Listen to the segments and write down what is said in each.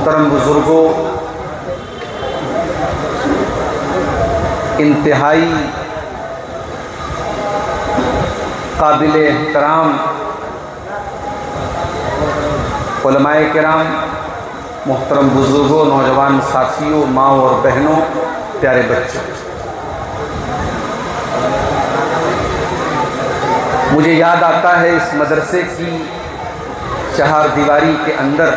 محترم بزرگوں، انتہائی قابل احترام علماء کرام، محترم بزرگوں، نوجوان ساتھیوں، ماں اور بہنوں، پیارے بچوں، مجھے یاد آتا ہے اس مدرسے کی چہار دیواری کے اندر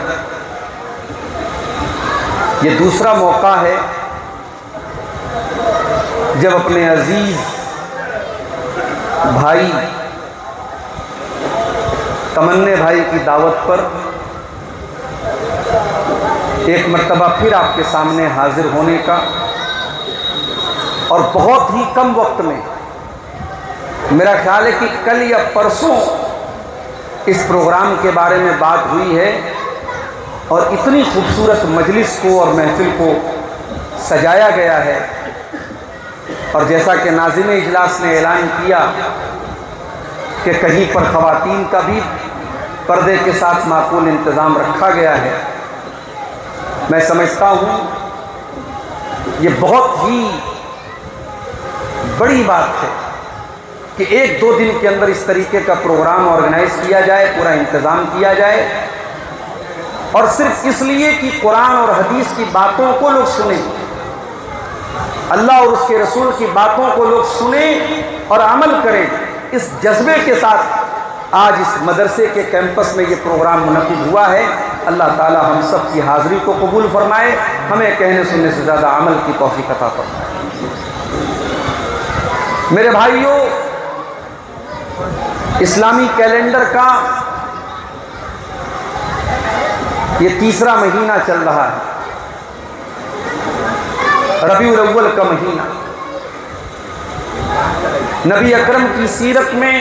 یہ دوسرا موقع ہے جب اپنے عزیز بھائی تمنے بھائی کی دعوت پر ایک مرتبہ پھر آپ کے سامنے حاضر ہونے کا، اور بہت ہی کم وقت میں، میرا خیال ہے کہ کل یا پرسوں اس پروگرام کے بارے میں بات ہوئی ہے، اور اتنی خوبصورت مجلس کو اور محفل کو سجایا گیا ہے، اور جیسا کہ ناظم اجلاس نے اعلان کیا کہ کہیں پر خواتین کا بھی پردے کے ساتھ معقول انتظام رکھا گیا ہے، میں سمجھتا ہوں یہ بہت ہی بڑی بات ہے کہ ایک دو دن کے اندر اس طریقے کا پروگرام آرگنائز کیا جائے، پورا انتظام کیا جائے، اور صرف اس لیے کہ قرآن اور حدیث کی باتوں کو لوگ سنیں، اللہ اور اس کے رسول کی باتوں کو لوگ سنیں اور عمل کریں۔ اس جذبے کے ساتھ آج اس مدرسے کے کیمپس میں یہ پروگرام منعقد ہوا ہے۔ اللہ تعالی ہم سب کی حاضری کو قبول فرمائے، ہمیں کہنے سننے سے زیادہ عمل کی توفیق عطا فرمائے۔ میرے بھائیوں، اسلامی کیلنڈر کا یہ تیسرا مہینہ چل رہا ہے، ربیع الاول کا مہینہ۔ نبی اکرم کی سیرت میں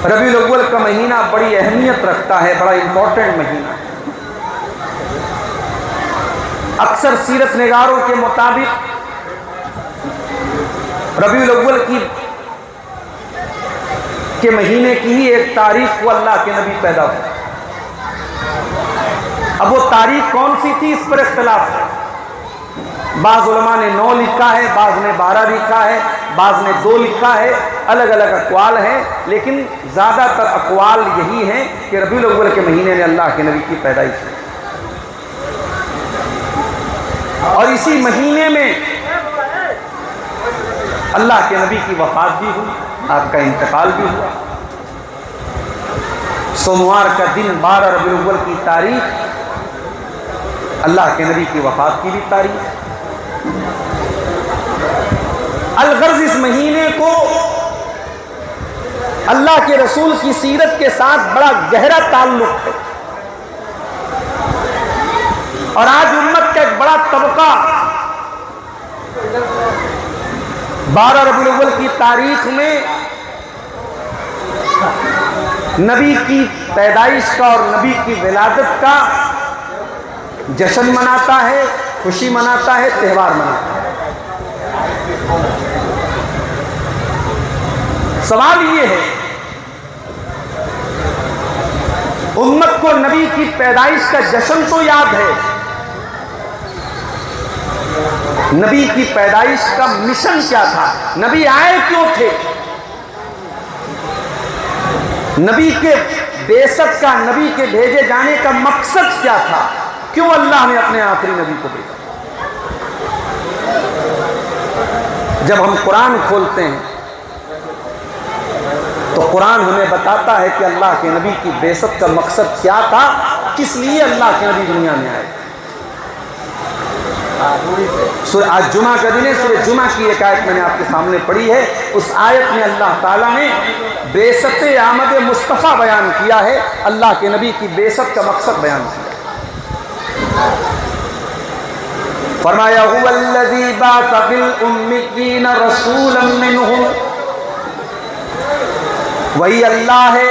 ربیع الاول کا مہینہ بڑی اہمیت رکھتا ہے، بڑا امپورٹنٹ مہینہ ہے۔ اکثر سیرت نگاروں کے مطابق ربیع الاول کے مہینے کی ہی ایک تاریخ کو اللہ کے نبی پیدا ہوئے۔ اب وہ تاریخ کون سی تھی اس پر اختلاف ہے، بعض علماء نے 9 لکھا ہے، بعض نے 12 لکھا ہے، بعض نے 2 لکھا ہے، الگ الگ اقوال ہیں، لیکن زیادہ تر اقوال یہی ہیں کہ ربیع الاول کے مہینے میں اللہ کے نبی کی پیدائش ہے، اور اسی مہینے میں اللہ کے نبی کی وفات بھی ہوئی، آپ کا انتقال بھی ہوا۔ سوموار کا دن 12 ربیع الاول کی تاریخ اللہ کے نبی کی وفات کی بھی تاریخ۔ الغرض اس مہینے کو اللہ کے رسول کی سیرت کے ساتھ بڑا گہرا تعلق ہے، اور آج امت کا ایک بڑا طبقہ 12 ربیع الاول کی تاریخ میں نبی کی پیدائش کا اور نبی کی ولادت کا جشن مناتا ہے، خوشی مناتا ہے، تہوار مناتا ہے۔ سوال یہ ہے، امت کو نبی کی پیدائش کا جشن تو یاد ہے، نبی کی پیدائش کا مشن کیا تھا؟ نبی آئے کیوں تھے؟ نبی کے بعثت کا، نبی کے بھیجے جانے کا مقصد کیا تھا؟ کیوں اللہ نے اپنے آخری نبی کو بھیجا؟ جب ہم قرآن کھولتے ہیں تو قرآن ہمیں بتاتا ہے کہ اللہ کے نبی کی بعثت کا مقصد کیا تھا، کس لیے اللہ کے نبی دنیا میں آئے۔ آج جمعہ کا دن ہے، سورہ جمعہ کی ایک آیت میں نے آپ کے سامنے پڑھی ہے، اس آیت میں اللہ تعالیٰ نے بعثت آمد مصطفیٰ بیان کیا ہے، اللہ کے نبی کی بعثت کا مقصد بیان کیا۔ فرمایا هو الذی بعث فی الامیین رسولا منہم، وہی اللہ ہے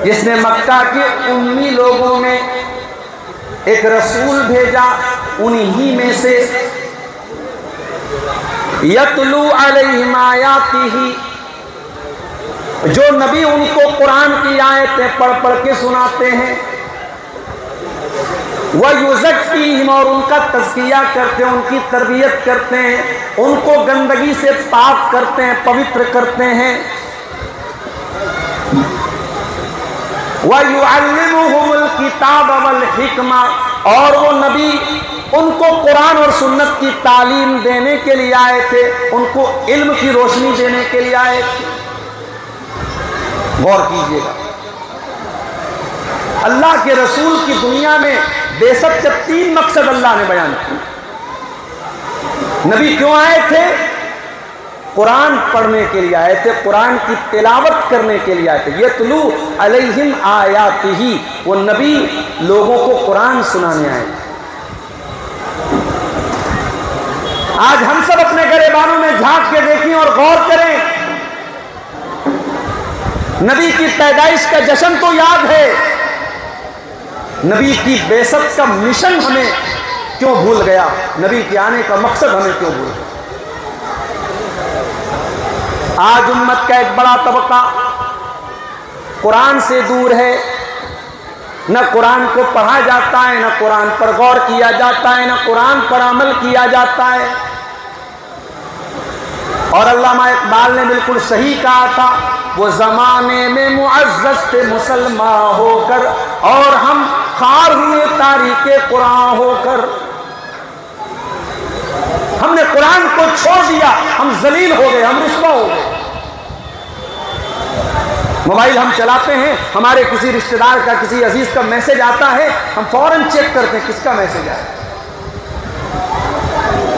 جس نے مکہ کے امی لوگوں میں ایک رسول بھیجا، انہی میں سے یتلو علیہم آیاتہ، جو نبی ان کو قرآن کی آیتیں پڑھ پڑھ کے سناتے ہیں، وَيُزَكِّيهِمْ اور ان کا تزکیہ کرتے ہیں، ان کی تربیت کرتے ہیں، ان کو گندگی سے پاک کرتے ہیں، پوتر کرتے ہیں۔ وَيُعَلِّمُهُمُ الْكِتَابَ وَالْحِكْمَةَ اور وہ نبی ان کو قرآن اور سنت کی تعلیم دینے کے لیے آئے تھے، ان کو علم کی روشنی دینے کے لیے آئے تھے۔ غور کیجئے گا، اللہ کے رسول کی دنیا میں بے شک کے 3 مقصد اللہ نے بیان کیے۔ نبی کیوں آئے تھے؟ قرآن پڑھنے کے لیے آئے تھے، قرآن کی تلاوت کرنے کے لیے آئے تھے۔ یتلو علیہم آیاتہ، وہ نبی لوگوں کو قرآن سنانے آئے تھے۔ آج ہم سب اپنے گریبانوں میں جھانک کے دیکھیں اور غور کریں، نبی کی پیدائش کا جشن تو یاد ہے، نبی کی بعثت کا مشن ہمیں کیوں بھول گیا؟ نبی کے آنے کا مقصد ہمیں کیوں بھول گیا؟ آج امت کا ایک بڑا طبقہ قرآن سے دور ہے، نہ قرآن کو پڑھا جاتا ہے، نہ قرآن پر غور کیا جاتا ہے، نہ قرآن پر عمل کیا جاتا ہے۔ اور علامہ اقبال نے بالکل صحیح کہا تھا، وہ زمانے میں معزز تھے مسلمان ہو کر، اور ہم خوار ہوئے تاریخ قرآن ہو کر۔ ہم نے قرآن کو چھوڑ دیا، ہم ذلیل ہو گئے، ہم رسوا ہو گئے۔ موبائل ہم چلاتے ہیں، ہمارے کسی رشتہ دار کا، کسی عزیز کا میسج آتا ہے، ہم فوراً چیک کرتے ہیں کس کا میسج آیا۔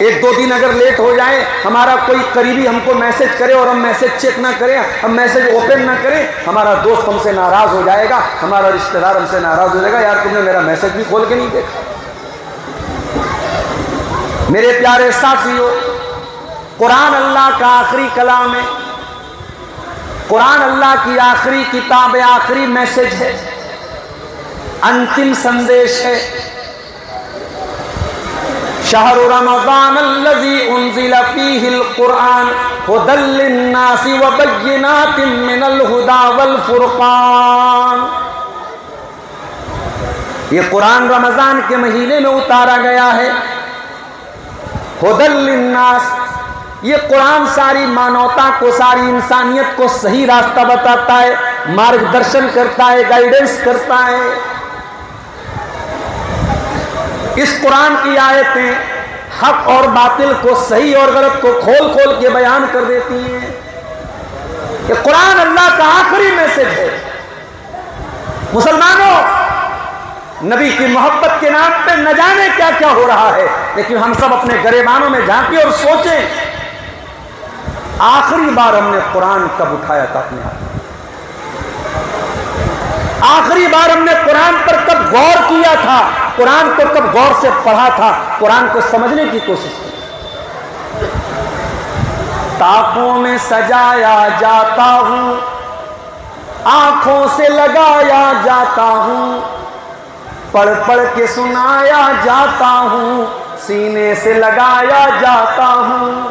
1-2 دن اگر لیٹ ہو جائے، ہمارا کوئی قریبی ہم کو میسج کرے اور ہم میسج چیک نہ کریں، ہم میسج اوپن نہ کریں، ہمارا دوست ہم سے ناراض ہو جائے گا، ہمارا رشتہ دار ہم سے ناراض ہو جائے گا، یار تم نے میرا میسج بھی کھول کے نہیں دیکھا۔ میرے پیارے ساتھیو، قرآن اللہ کا آخری کلام ہے، قرآن اللہ کی آخری کتاب ہے، آخری میسج ہے، انتم سندیش ہے۔ شہر رمضان الذی انزل فیہ القرآن ھدی للناس وبینات من الھدی والفرقان۔ یہ قرآن رمضان کے مہینے میں اتارا گیا ہے۔ ھدی للناس، یہ قرآن ساری مانوتا کو، ساری انسانیت کو صحیح راستہ بتاتا ہے، مارگ درشن کرتا ہے، گائیڈنس کرتا ہے۔ اس قرآن کی آیتیں حق اور باطل کو، صحیح اور غلط کو کھول کھول کے بیان کر دیتی ہیں۔ یہ قرآن اللہ کا آخری میسج ہے۔ مسلمانوں، نبی کی محبت کے نام پہ نہ جانے کیا کیا ہو رہا ہے، لیکن ہم سب اپنے گریبانوں میں جھانکیں اور سوچیں، آخری بار ہم نے قرآن کب اٹھایا تھا اپنے ہاتھ؟ آخری بار ہم نے قرآن پر کب غور کیا تھا؟ قرآن کو کب غور سے پڑھا تھا؟ قرآن کو سمجھنے کی کوشش کی۔ تاکوں میں سجایا جاتا ہوں، آنکھوں سے لگایا جاتا ہوں، پڑھ پڑھ کے سنایا جاتا ہوں، سینے سے لگایا جاتا ہوں۔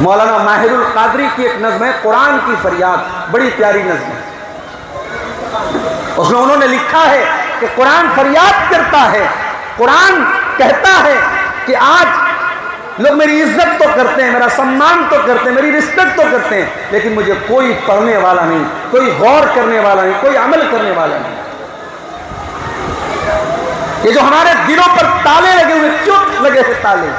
مولانا ماہر القادری کی ایک نظم ہے، قرآن کی فریاد، بڑی پیاری نظم ہے۔ اس میں انہوں نے لکھا ہے کہ قرآن فریاد کرتا ہے، قرآن کہتا ہے کہ آج لوگ میری عزت تو کرتے ہیں، میرا سمان تو کرتے ہیں، میری رسپیکٹ تو کرتے ہیں، لیکن مجھے کوئی پڑھنے والا نہیں، کوئی غور کرنے والا نہیں، کوئی عمل کرنے والا نہیں۔ یہ جو ہمارے دلوں پر تالے لگے ہوئے، چپ لگے ہوئے تالے،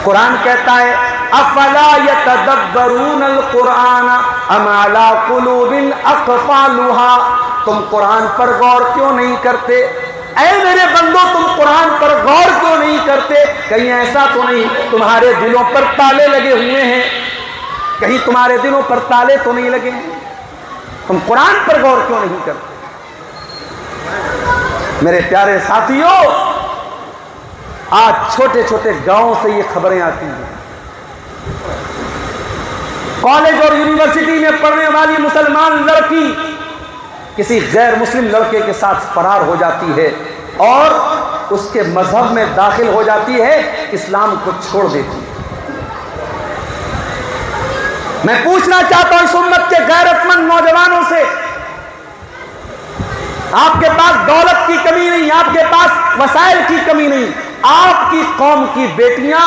قرآن کہتا ہے افلا یتدبرون القرآن ام علی قلوب اقفالها، تم قرآن پر غور کیوں نہیں کرتے؟ اے میرے بندو، تم قرآن پر غور کیوں نہیں کرتے؟ کہیں ایسا تو نہیں تمہارے دلوں پر تالے لگے ہوئے ہیں؟ کہیں تمہارے دلوں پر تالے تو نہیں لگے ہیں؟ تم قرآن پر غور کیوں نہیں کرتے؟ میرے پیارے ساتھیوں، آج چھوٹے چھوٹے گاؤں سے یہ خبریں آتی ہیں، کالج اور یونیورسٹی میں پڑھنے والی مسلمان لڑکی کسی غیر مسلم لڑکے کے ساتھ فرار ہو جاتی ہے اور اس کے مذہب میں داخل ہو جاتی ہے، اسلام کو چھوڑ دیتی ہے۔ میں پوچھنا چاہتا ہوں اس امت کے غیرت مند نوجوانوں سے، آپ کے پاس دولت کی کمی نہیں، آپ کے پاس وسائل کی کمی نہیں، آپ کی قوم کی بیٹیاں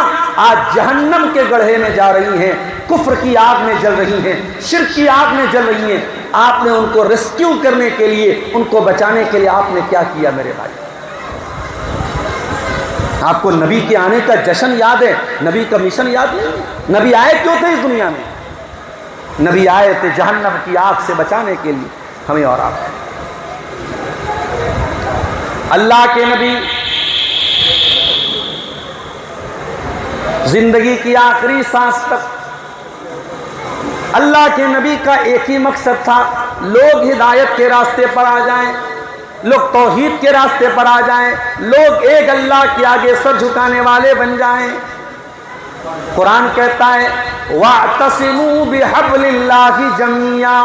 آج جہنم کے گڑھے میں جا رہی ہیں، کفر کی آگ میں جل رہی ہیں، شرک کی آگ میں جل رہی ہیں، آپ نے ان کو ریسکیو کرنے کے لیے، ان کو بچانے کے لیے آپ نے کیا کیا میرے بھائی؟ آپ کو نبی کے آنے کا جشن یاد ہے، نبی کا مشن یاد نہیں؟ نبی آئے کیوں تھے اس دنیا میں؟ نبی آئے تھے جہنم کی آگ سے بچانے کے لیے ہمیں اور آپ کو۔ اللہ کے نبی زندگی کی آخری سانس تک اللہ کے نبی کا ایک ہی مقصد تھا، لوگ ہدایت کے راستے پر آ جائیں، لوگ توحید کے راستے پر آ جائیں، لوگ ایک اللہ کے آگے سر جھکانے والے بن جائیں۔ قرآن کہتا ہے وَاعْتَصِمُوا بِحَبْلِ اللَّهِ جَمِيعًا،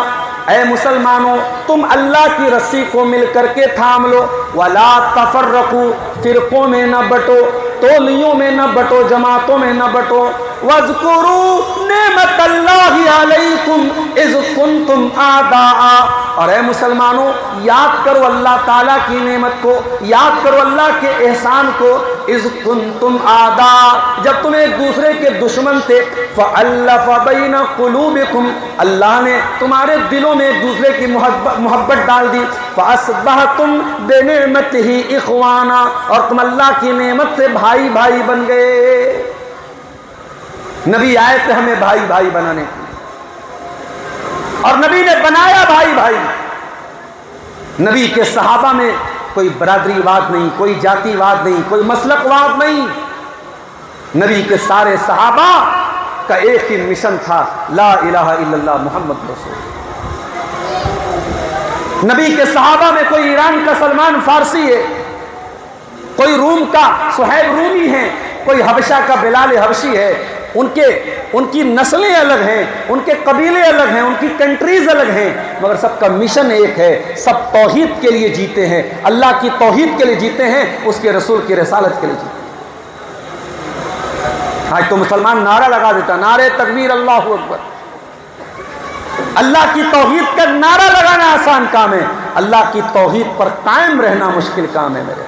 اے مسلمانوں تم اللہ کی رسی کو مل کر کے تھام لو، وَلَا تَفَرَّقُوا، فرقوں میں نہ بٹو، تولیوں میں نہ بٹو، جماعتوں میں نہ بٹو، وَاذْكُرُوا نِعْمَتَ اللَّهِ عَلَيْكُمْ اِذْ كُنْتُمْ أَعْدَاءً، اور اے مسلمانوں یاد کرو اللہ تعالیٰ کی نعمت کو، یاد کرو اللہ کے احسان کو، اِذْ كُنْتُمْ أَعْدَاءً، جب تم ایک دوسرے کے دشمن تھے، فَأَلَّفَ بَيْنَ قُلُوبِكُمْ، اللہ نے تمہارے دلوں میں ایک دوسرے کی محبت ڈال دی، فَأَصْبَحْتُمْ بِنِعْمَتِهِ إِخْوَانًا، اور تم اللہ کی نعمت سے بھائی بھائی بن گئے۔ نبی آئے تھے ہمیں بھائی بھائی بنانے کے لیے، اور نبی نے بنایا بھائی بھائی۔ نبی کے صحابہ میں کوئی برادری واد نہیں، کوئی جاتی واد نہیں، کوئی مسلک واد نہیں، نبی کے سارے صحابہ کا ایک ہی مشن تھا، لا الہ الا اللہ محمد رسول اللہ۔ نبی کے صحابہ میں کوئی ایران کا سلمان فارسی ہے، کوئی روم کا صہیب رومی ہے، کوئی حبشہ کا بلال حبشی ہے، ان کی نسلیں الگ ہیں، ان کے قبیلے الگ ہیں، ان کی کنٹریز الگ ہیں، مگر سب کا مشن ایک ہے، سب توحید کے لیے جیتے ہیں، اللہ کی توحید کے لیے جیتے ہیں، اس کے رسول کی رسالت کے لیے جیتے ہیں۔ آج تو مسلمان نعرہ لگا دیتا، نعرہ تکبیر اللہ اکبر۔ اللہ کی توحید کا نعرہ لگانا آسان کام ہے، اللہ کی توحید پر قائم رہنا مشکل کام ہے میرے۔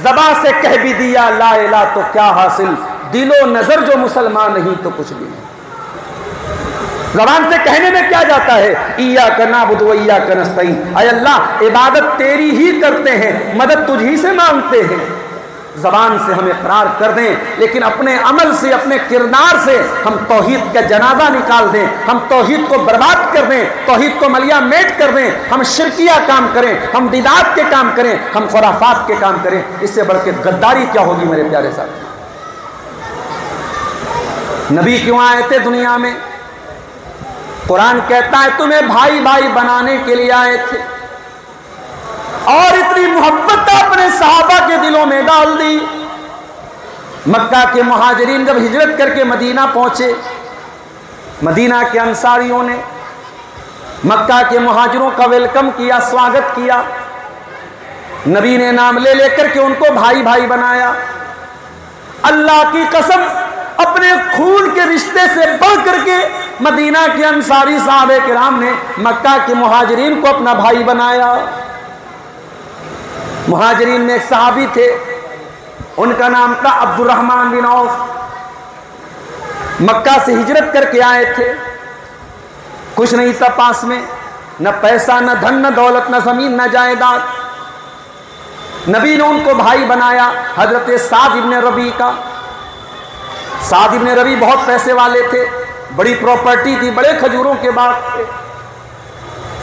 زبان سے کہہ بھی دیا لا الہ تو کیا حاصل، دل و نظر جو مسلمان نہیں تو کچھ بھی نہیں۔ زبان سے کہنے میں کیا جاتا ہے، ایاک نعبد و ایاک نستعین، اے اللہ عبادت تیری ہی کرتے ہیں، مدد تجھ ہی سے مانگتے ہیں۔ زبان سے ہم اقرار کر دیں، لیکن اپنے عمل سے، اپنے کردار سے ہم توحید کا جنازہ نکال دیں، ہم توحید کو برباد کر دیں، توحید کو ملیا میٹ کر دیں، ہم شرکیہ کام کریں، ہم بدعات کے کام کریں، ہم خرافات کے کام کریں، اس سے بڑھ کے غداری کیا ہوگی میرے پیارے ساتھی؟ نبی کیوں آئے تھے دنیا میں؟ قرآن کہتا ہے تمہیں بھائی بھائی بنانے کے لیے آئے تھے، اور اتنی محبت اپنے صحابہ کے دلوں میں ڈال دی۔ مکہ کے مہاجرین جب ہجرت کر کے مدینہ پہنچے، مدینہ کے انصاریوں نے مکہ کے مہاجروں کا ویلکم کیا، سواگت کیا، نبی نے نام لے لے کر کے ان کو بھائی بھائی بنایا۔ اللہ کی قسم اپنے خون کے رشتے سے بڑھ کر کے مدینہ کے انصاری صحابہ کرام نے مکہ کے مہاجرین کو اپنا بھائی بنایا۔ مہاجرین میں ایک صحابی تھے، ان کا نام تھا عبد الرحمن بن عوف، مکہ سے ہجرت کر کے آئے تھے، کچھ نہیں تھا پاس میں، نہ پیسہ، نہ دھن، نہ دولت، نہ زمین، نہ جائیداد۔ نبی نے ان کو بھائی بنایا۔ حضرت سعد ابن ربیع کا، سعد ابن ربیع بہت پیسے والے تھے، بڑی پراپرٹی تھی، بڑے کھجوروں کے باغ تھے۔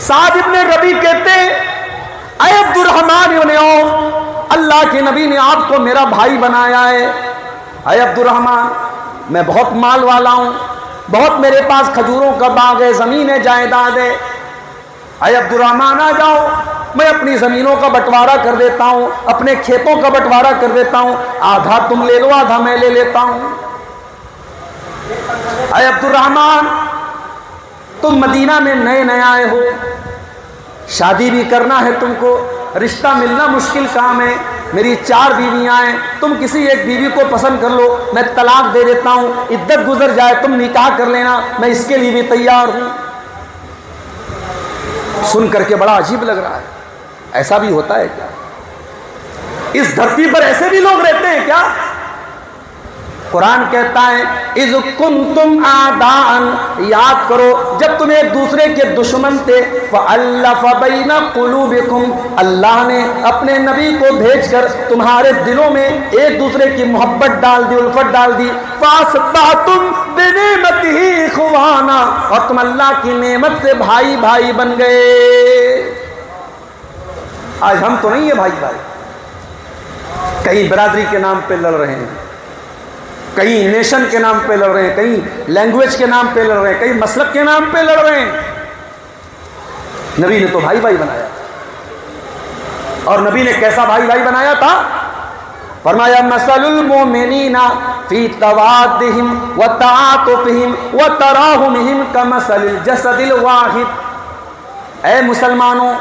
سعد ابن ربیع کہتے اے عبد الرحمن ابن عوف، اللہ کے نبی نے آپ کو میرا بھائی بنایا ہے۔ اے عبد الرحمن، میں بہت مال والا ہوں، بہت میرے پاس کھجوروں کا باغ ہے، زمین ہے، جائیداد ہے۔ اے عبد الرحمن آ جاؤ، میں اپنی زمینوں کا بٹوارا کر دیتا ہوں، اپنے کھیتوں کا بٹوارا کر دیتا ہوں، آدھا تم لے لو، آدھا میں لے لیتا ہوں۔ اے عبد الرحمن، تم مدینہ میں نئے نئے آئے ہو، شادی بھی کرنا ہے تم کو، رشتہ ملنا مشکل کام ہے، میری 4 بیویاں ہیں، تم کسی ایک بیوی کو پسند کر لو، میں طلاق دے دیتا ہوں، عدت گزر جائے تم نکاح کر لینا، میں اس کے لیے بھی تیار ہوں۔ سن کر کے بڑا عجیب لگ رہا ہے، ایسا بھی ہوتا ہے کیا؟ اس دھرتی پر ایسے بھی لوگ رہتے ہیں کیا؟ قرآن کہتا ہے اذ کنتم اعداء، یاد کرو جب تم ایک دوسرے کے دشمن تھے، فالف بین قلوبکم، اللہ نے اپنے نبی کو بھیج کر تمہارے دلوں میں ایک دوسرے کی محبت ڈال دی، الفت ڈال دی، فاصبحتم بنعمتہ اخوانا، اور تم اللہ کی نعمت سے بھائی بھائی بن گئے۔ آج ہم تو نہیں ہیں بھائی بھائی، کہیں برادری کے نام پہ لڑ رہے ہیں، کہیں نیشن کے نام پہ لڑ رہے ہیں، کہیں لینگویج کے نام پہ لڑ رہے ہیں، کہیں مسلک کے نام پہ لڑ رہے ہیں۔ نبی نے تو بھائی بھائی بنایا، اور نبی نے کیسا بھائی بھائی بنایا تھا؟ فرمایا مثل المؤمنین فی توادہم وتعاطفہم وتراحمہم کمثل الجسد الواحد، اے مسلمانوں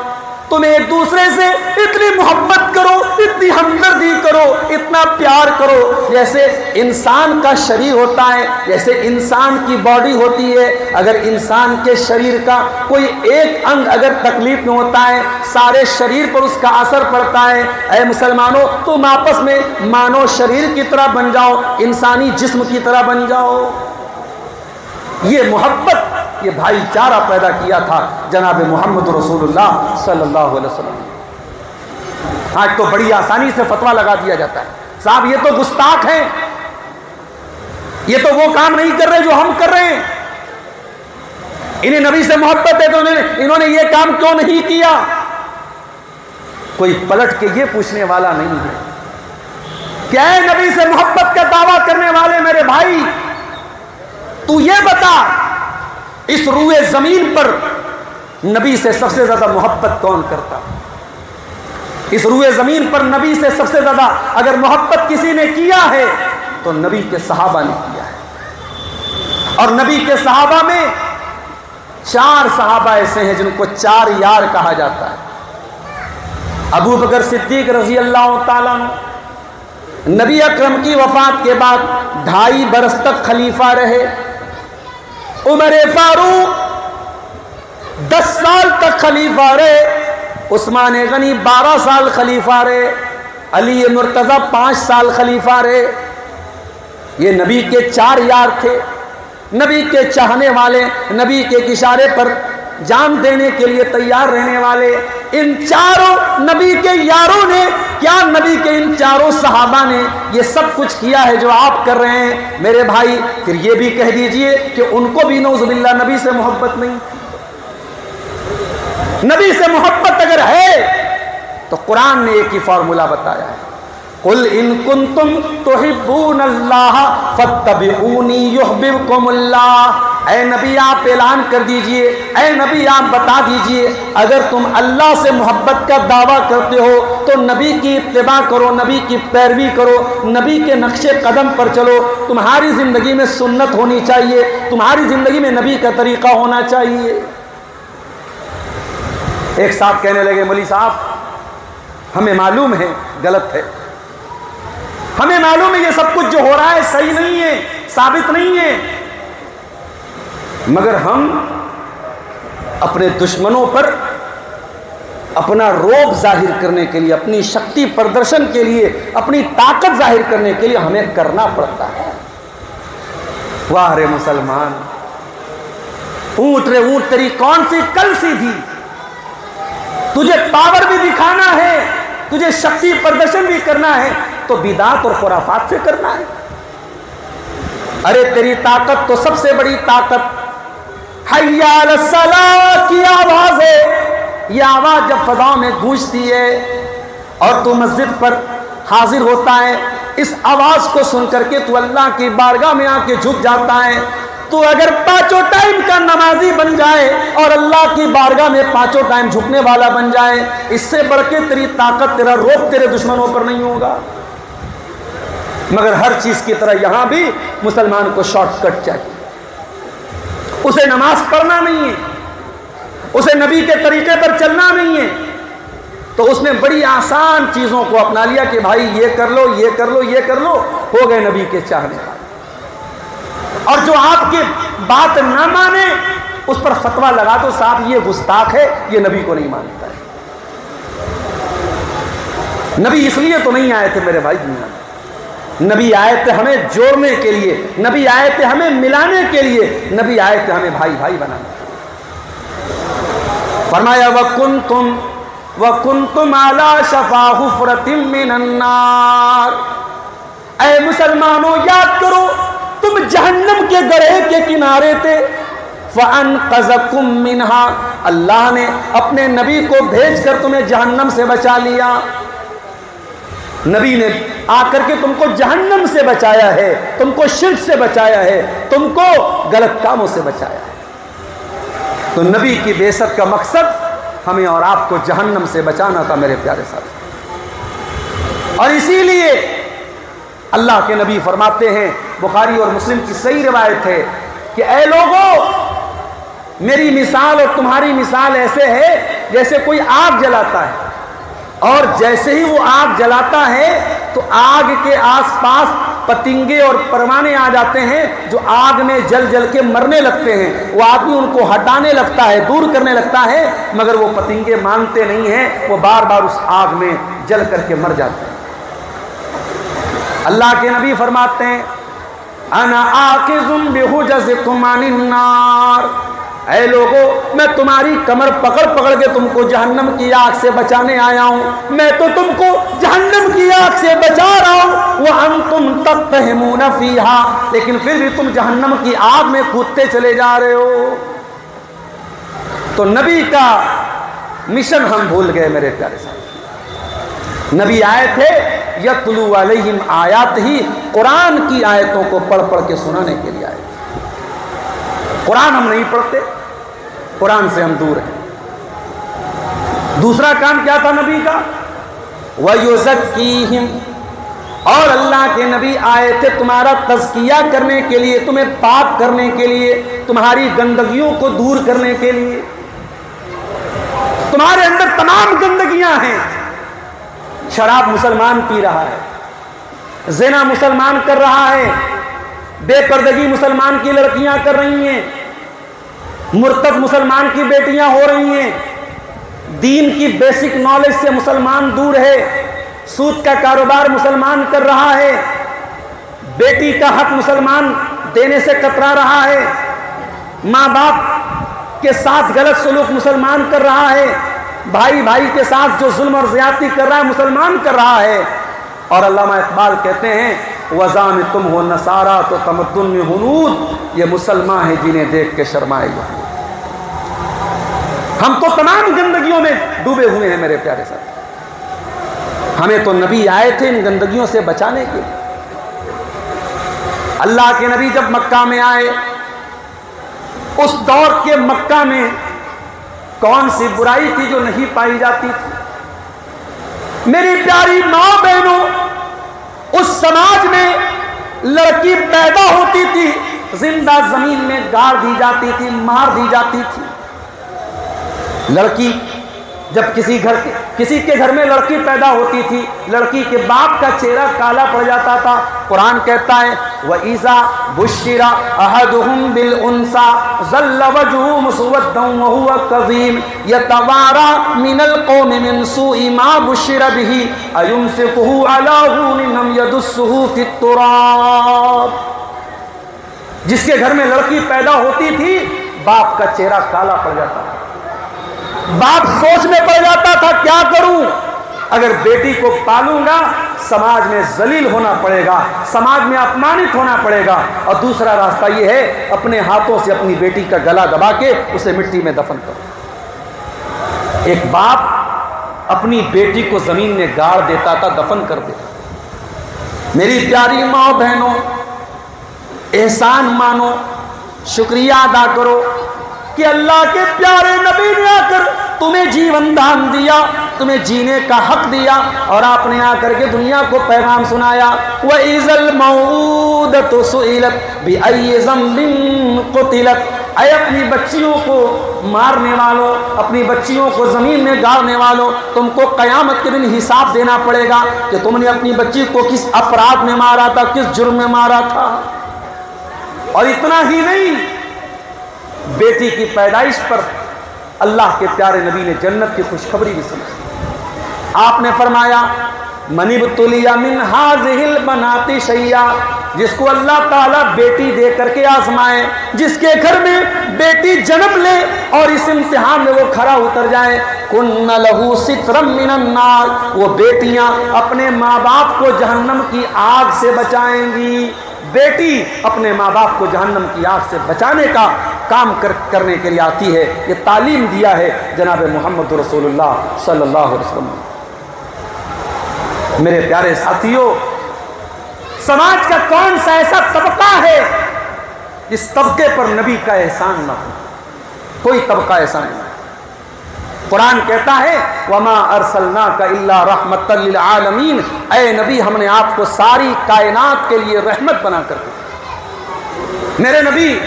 تم ایک دوسرے سے اتنی محبت کرو، اتنی ہمدردی کرو، اتنا پیار کرو، جیسے انسان کا شریر ہوتا ہے، جیسے انسان کی باڈی ہوتی ہے، اگر انسان کے شریر کا کوئی ایک انگ اگر تکلیف میں ہوتا ہے سارے شریر پر اس کا اثر پڑتا ہے۔ اے مسلمانوں تم آپس میں مانو شریر کی طرح بن جاؤ، انسانی جسم کی طرح بن جاؤ۔ یہ محبت، یہ بھائی چارہ پیدا کیا تھا جناب محمد رسول اللہ صلی اللہ علیہ وسلم۔ آج تو بڑی آسانی سے فتویٰ لگا دیا جاتا ہے، صاحب یہ تو گستاخ ہیں، یہ تو وہ کام نہیں کر رہے جو ہم کر رہے ہیں، انہیں نبی سے محبت ہے تو انہوں نے یہ کام کیوں نہیں کیا؟ کوئی پلٹ کے یہ پوچھنے والا نہیں ہے کہ اے نبی سے محبت کا دعویٰ کرنے والے میرے بھائی، تو یہ بتا اس روئے زمین پر نبی سے سب سے زیادہ محبت کون کرتا؟ اس روئے زمین پر نبی سے سب سے زیادہ اگر محبت کسی نے کیا ہے تو نبی کے صحابہ نے کیا ہے، اور نبی کے صحابہ میں 4 صحابہ ایسے ہیں جن کو 4 یار کہا جاتا ہے۔ ابو بکر صدیق رضی اللہ تعالیٰ عنہ نبی اکرم کی وفات کے بعد 2.5 برس تک خلیفہ رہے، عمر فاروق 10 سال تک خلیفہ رہے، عثمان غنی 12 سال خلیفہ رہے، علی مرتضی 5 سال خلیفہ رہے۔ یہ نبی کے 4 یار تھے، نبی کے چاہنے والے، نبی کے اشارے پر جان دینے کے لیے تیار رہنے والے۔ ان 4 نبی کے یاروں نے کیا نبی کے ان 4 صحابہ نے یہ سب کچھ کیا ہے جو آپ کر رہے ہیں میرے بھائی؟ پھر یہ بھی کہہ دیجئے کہ ان کو بھی نعوذ باللہ نبی سے محبت نہیں تھی۔ نبی سے محبت اگر ہے تو قرآن نے ایک ہی فارمولا بتایا ہے، قل ان کنتم تحبون اللہ فاتبعونی یحببکم اللہ۔ اے نبی آپ اعلان کر دیجئے، اے نبی آپ بتا دیجئے، اگر تم اللہ سے محبت کا دعویٰ کرتے ہو تو نبی کی اتباع کرو، نبی کی پیروی کرو، نبی کے نقش قدم پر چلو۔ تمہاری زندگی میں سنت ہونی چاہیے، تمہاری زندگی میں نبی کا طریقہ ہونا چاہیے۔ ایک صاحب کہنے لگے مولوی صاحب ہمیں معلوم ہے غلط ہے، ہمیں معلوم ہے یہ سب کچھ جو ہو رہا ہے صحیح نہیں ہے، ثابت نہیں ہے، مگر ہم اپنے دشمنوں پر اپنا روب ظاہر کرنے کے لیے، اپنی شکتی پردرشن کے لیے، اپنی طاقت ظاہر کرنے کے لیے ہمیں کرنا پڑتا ہے۔ واہ رے مسلمان، اونٹ رے اونٹ تیری کون سی کل سی تھی؟ تجھے پاور بھی دکھانا ہے، تجھے شکتی پردرشن بھی کرنا ہے تو بدعات اور خرافات سے کرنا ہے۔ ارے تیری طاقت تو سب سے بڑی طاقت حی علی الصلاۃ کی آواز ہے۔ یہ آواز جب فضاؤں میں گونجتی ہے اور تو مسجد پر حاضر ہوتا ہے، اس آواز کو سن کر کے تو اللہ کی بارگاہ میں آ کے جھک جاتا ہے۔ تو اگر 5 ٹائم کا نمازی بن جائے اور اللہ کی بارگاہ میں 5 ٹائم جھکنے والا بن جائے، اس سے بڑھ کے تیری طاقت، تیرا روب تیرے دشمنوں پر نہیں ہوگا۔ مگر ہر چیز کی طرح یہاں بھی مسلمان کو شارٹ کٹ چاہیے، اسے نماز پڑھنا نہیں ہے، اسے نبی کے طریقے پر چلنا نہیں ہے، تو اس نے بڑی آسان چیزوں کو اپنا لیا کہ بھائی یہ کر لو، یہ کر لو، یہ کر لو، ہو گئے نبی کے چاہنے والے۔ اور جو آپ کی بات نہ مانے اس پر فتویٰ لگا دو صاحب یہ گستاخ ہے، یہ نبی کو نہیں مانتا ہے۔ نبی اس لیے تو نہیں آئے تھے میرے بھائی دنیا میں، نبی آئے تھے ہمیں جوڑنے کے لیے، نبی آئے تھے ہمیں ملانے کے لیے، نبی آئے تھے ہمیں بھائی بھائی بنانے کے لیے۔ فرمایا وَكُنْتُمْ عَلَى شَفَا حُفْرَةٍ مِّنَ النَّارِ، اے مسلمانوں یاد کرو تم جہنم کے گڑھے کے کنارے تھے، فَأَنْقَذَكُمْ مِنْهَا، اللہ نے اپنے نبی کو بھیج کر تمہیں جہنم سے بچا لیا۔ نبی نے آ کر کے تم کو جہنم سے بچایا ہے، تم کو شرک سے بچایا ہے، تم کو غلط کاموں سے بچایا ہے۔ تو نبی کی بعثت کا مقصد ہمیں اور آپ کو جہنم سے بچانا تھا میرے پیارے ساتھی، اور اسی لیے اللہ کے نبی فرماتے ہیں، بخاری اور مسلم کی صحیح روایت ہے کہ اے لوگوں، میری مثال اور تمہاری مثال ایسے ہے جیسے کوئی آگ جلاتا ہے، اور جیسے ہی وہ آگ جلاتا ہے تو آگ کے آس پاس پتنگے اور پروانے آ جاتے ہیں جو آگ میں جل جل کے مرنے لگتے ہیں، وہ آدمی ان کو ہٹانے لگتا ہے، دور کرنے لگتا ہے، مگر وہ پتنگے مانتے نہیں ہیں، وہ بار بار اس آگ میں جل کر کے مر جاتے ہیں۔ اللہ کے نبی فرماتے ہیں انا آخذ بحجزکم عن النار، اے لوگو میں تمہاری کمر پکڑ پکڑ کے تم کو جہنم کی آگ سے بچانے آیا ہوں، میں تو تم کو جہنم کی آگ سے بچا رہا ہوں، وانتم تقتحمون فیہا، لیکن پھر بھی تم جہنم کی آگ میں کودتے چلے جا رہے ہو۔ تو نبی کا مشن ہم بھول گئے میرے پیارے ساتھی۔ نبی آئے تھے یتلو علیہم آیات ہی، قرآن کی آیتوں کو پڑھ پڑھ کے سنانے کے لیے آئے۔ قرآن ہم نہیں پڑھتے، قرآن سے ہم دور ہیں۔ دوسرا کام کیا تھا نبی کا؟ وَيُزَكِّيهِمْ، اور اللہ کے نبی آئے تھے تمہارا تزکیہ کرنے کے لیے، تمہیں پاک کرنے کے لیے، تمہاری گندگیوں کو دور کرنے کے لیے۔ تمہارے اندر تمام گندگیاں ہیں، شراب مسلمان پی رہا ہے، زنا مسلمان کر رہا ہے، بے پردگی مسلمان کی لڑکیاں کر رہی ہیں، مرتد مسلمان کی بیٹیاں ہو رہی ہیں، دین کی بیسک نالج سے مسلمان دور ہے، سود کا کاروبار مسلمان کر رہا ہے، بیٹی کا حق مسلمان دینے سے کترا رہا ہے، ماں باپ کے ساتھ غلط سلوک مسلمان کر رہا ہے، بھائی بھائی کے ساتھ جو ظلم اور زیادتی کر رہا ہے مسلمان کر رہا ہے۔ اور علامہ اقبال کہتے ہیں وَزَامِ تم ہو نصارہ تو تمدن میں ہنود، یہ مسلمان ہیں جنہیں دیکھ کے شرمائے جائیں۔ ہم تو تمام گندگیوں میں ڈوبے ہوئے ہیں میرے پیارے ساتھ، ہمیں تو نبی آئے تھے ان گندگیوں سے بچانے کے لیے۔ اللہ کے نبی جب مکہ میں آئے، اس دور کے مکہ میں کون سی برائی تھی جو نہیں پائی جاتی تھی؟ میری پیاری ماں بہنوں، اس سماج میں لڑکی پیدا ہوتی تھی زندہ زمین میں گاڑ دی جاتی تھی، مار دی جاتی تھی۔ لڑکی جب کسی کے گھر میں لڑکی پیدا ہوتی تھی، لڑکی کے باپ کا چہرہ کالا پڑ جاتا تھا۔ قرآن کہتا ہے وَإِذَا بُشِّرَ أَحَدُهُمْ بِالْأُنثَىٰ ظَلَّ وَجْهُهُ مُسْوَدًّا وَهُوَ كَظِيمٌ يَتَوَارَىٰ مِنَ الْقَوْمِ مِنْ سُوءِ مَا بُشِّرَ بِهِ أَيُمْسِكُهُ عَلَىٰ هُونٍ أَمْ يَدُسُّهُ فِي التُّرَابِ، جس کے گھر میں لڑکی پیدا ہوتی تھی باپ کا چہرہ کالا پڑ جاتا تھا، باپ سوچ میں پڑ جاتا تھا کیا کروں، اگر بیٹی کو پالوں گا سماج میں ذلیل ہونا پڑے گا، سماج میں اپمانت ہونا پڑے گا، اور دوسرا راستہ یہ ہے اپنے ہاتھوں سے اپنی بیٹی کا گلا دبا کے اسے مٹی میں دفن کرو۔ ایک باپ اپنی بیٹی کو زمین میں گاڑ دیتا تھا، دفن کر دیتا۔ میری پیاری ماں بہنوں، احسان مانو، شکریہ ادا کرو کہ اللہ کے پیارے نبی نے آ کر تمہیں جیون دان دیا، تمہیں جینے کا حق دیا، اور آپ نے آ کر کے دنیا کو پیغام سنایا وَإِذَا الْمَوْءُودَةُ سُئِلَتْ بِأَيِّ ذَنبٍ قُتِلَتْ، اے اپنی بچیوں کو مارنے والوں، اپنی بچیوں کو زمین میں گاڑنے والوں، تم کو قیامت کے دن حساب دینا پڑے گا کہ تم نے اپنی بچی کو کس اپرادھ میں مارا تھا، کس جرم میں مارا تھا۔ اور اتنا ہی نہیں، بیٹی کی پیدائش پر اللہ کے پیارے نبی نے جنت کی خوشخبری بھی سنائی۔ آپ نے فرمایا من ابتلی من ہذہ البنات شیئا، جس کو اللہ تعالیٰ بیٹی دے کر کے آزمائے، جس کے گھر میں بیٹی جنم لے اور اس امتحان میں وہ کھرا اتر جائے، کن لہ سترا من النار، وہ بیٹیاں اپنے ماں باپ کو جہنم کی آگ سے بچائیں گی۔ بیٹی اپنے ماں باپ کو جہنم کی آگ سے بچانے کا کام کرنے کے لیے آتی ہے۔ یہ تعلیم دیا ہے جناب محمد رسول اللہ صلی اللہ علیہ وسلم۔ میرے پیارے ساتھیوں، سماج کا کون سا ایسا طبقہ ہے جس طبقے پر نبی کا احسان نہ ہو؟ کوئی طبقہ ایسا نہیں۔ قرآن کہتا ہے وَمَا أَرْسَلْنَاكَ إِلَّا رَحْمَةً لِلْعَالَمِينَ، اے نبی ہم نے آپ کو ساری کائنات کے لیے رحمت بنا کر دیا۔ میرے نبی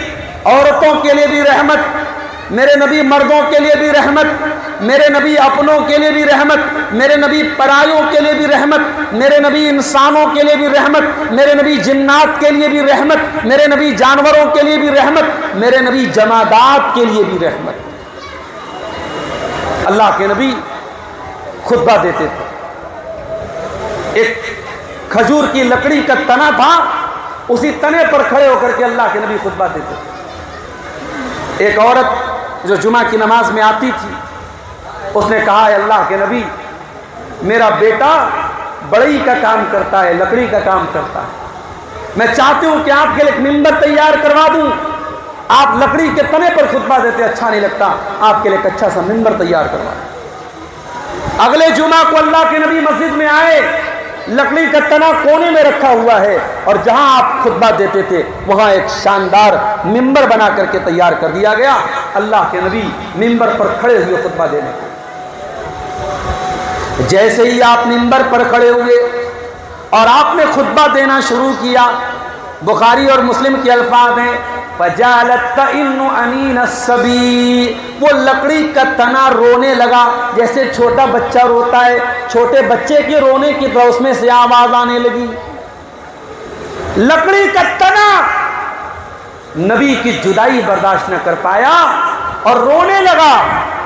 عورتوں کے لیے بھی رحمت، میرے نبی مردوں کے لیے بھی رحمت، میرے نبی اپنوں کے لیے بھی رحمت، میرے نبی پرایوں کے لیے بھی رحمت، میرے نبی انسانوں کے لیے بھی رحمت، میرے نبی جنات کے لیے بھی رحمت، میرے نبی جانوروں کے لیے بھی رحمت، میرے نبی جمادات کے لیے بھی رحمت۔ اللہ کے نبی خطبہ دیتے تھے، ایک کھجور کی لکڑی کا تنا تھا، اسی تنے پر کھڑے ہو کر کے اللہ کے نبی خطبہ دیتے تھے۔ ایک عورت جو جمعہ کی نماز میں آتی تھی، اس نے کہا اے اللہ کے نبی میرا بیٹا بڑئی کا کام کرتا ہے، لکڑی کا کام کرتا ہے، میں چاہتی ہوں کہ آپ کے لیے ایک ممبر تیار کروا دوں، آپ لکڑی کے تنے پر خطبہ دیتے اچھا نہیں لگتا، آپ کے لیے ایک اچھا سا ممبر تیار کروا دیں۔ اگلے جمعہ کو اللہ کے نبی مسجد میں آئے، لکڑی کا تنا کونے میں رکھا ہوا ہے اور جہاں آپ خطبہ دیتے تھے وہاں ایک شاندار ممبر بنا کر کے تیار کر دیا گیا۔ اللہ کے نبی ممبر پر کھڑے ہوئے خطبہ دینے کے، جیسے ہی آپ ممبر پر کھڑے ہوئے اور آپ نے خطبہ دینا شروع کیا، بخاری اور مسلم کے الفاظ ہیں فَجَعَلَتْ تَئِنُّ أَنِينَ الصَّبِيِّ، وہ لکڑی کا تنا رونے لگا جیسے چھوٹا بچہ روتا ہے، چھوٹے بچے کے رونے کی طرح اس میں سے آواز آنے لگی۔ لکڑی کا تنا نبی کی جدائی برداشت نہ کر پایا اور رونے لگا۔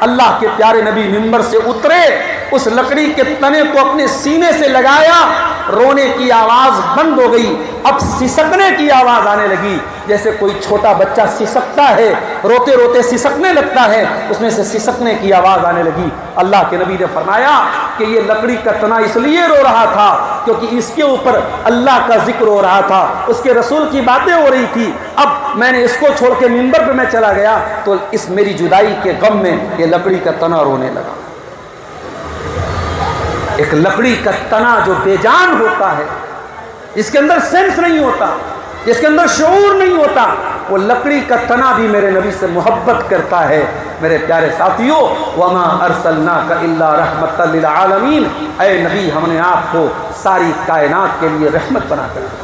اللہ کے پیارے نبی ممبر سے اترے، اس لکڑی کے تنے کو اپنے سینے سے لگایا، رونے کی آواز بند ہو گئی، اب سسکنے کی آواز آنے لگی، جیسے کوئی چھوٹا بچہ سسکتا ہے، روتے روتے سسکنے لگتا ہے، اس میں سے سسکنے کی آواز آنے لگی۔ اللہ کے نبی نے فرمایا کہ یہ لکڑی کا تنا اس لیے رو رہا تھا کیونکہ اس کے اوپر اللہ کا ذکر ہو رہا تھا، اس کے رسول کی باتیں ہو رہی تھی، اب میں نے اس کو چھوڑ کے ممبر پہ میں چلا گیا تو اس میری جدائی کے غم میں یہ لکڑی کا تنا رونے لگا۔ ایک لکڑی کا تنا جو بے جان ہوتا ہے، جس کے اندر سینس نہیں ہوتا، جس کے اندر شعور نہیں ہوتا، وہ لکڑی کا تنا بھی میرے نبی سے محبت کرتا ہے۔ میرے پیارے ساتھیوں، وَمَا أَرْسَلْنَاكَ إِلَّا رَحْمَةً لِلْعَالَمِينَ، اے نبی ہم نے آپ کو ساری کائنات کے لیے رحمت بنا کر دیا۔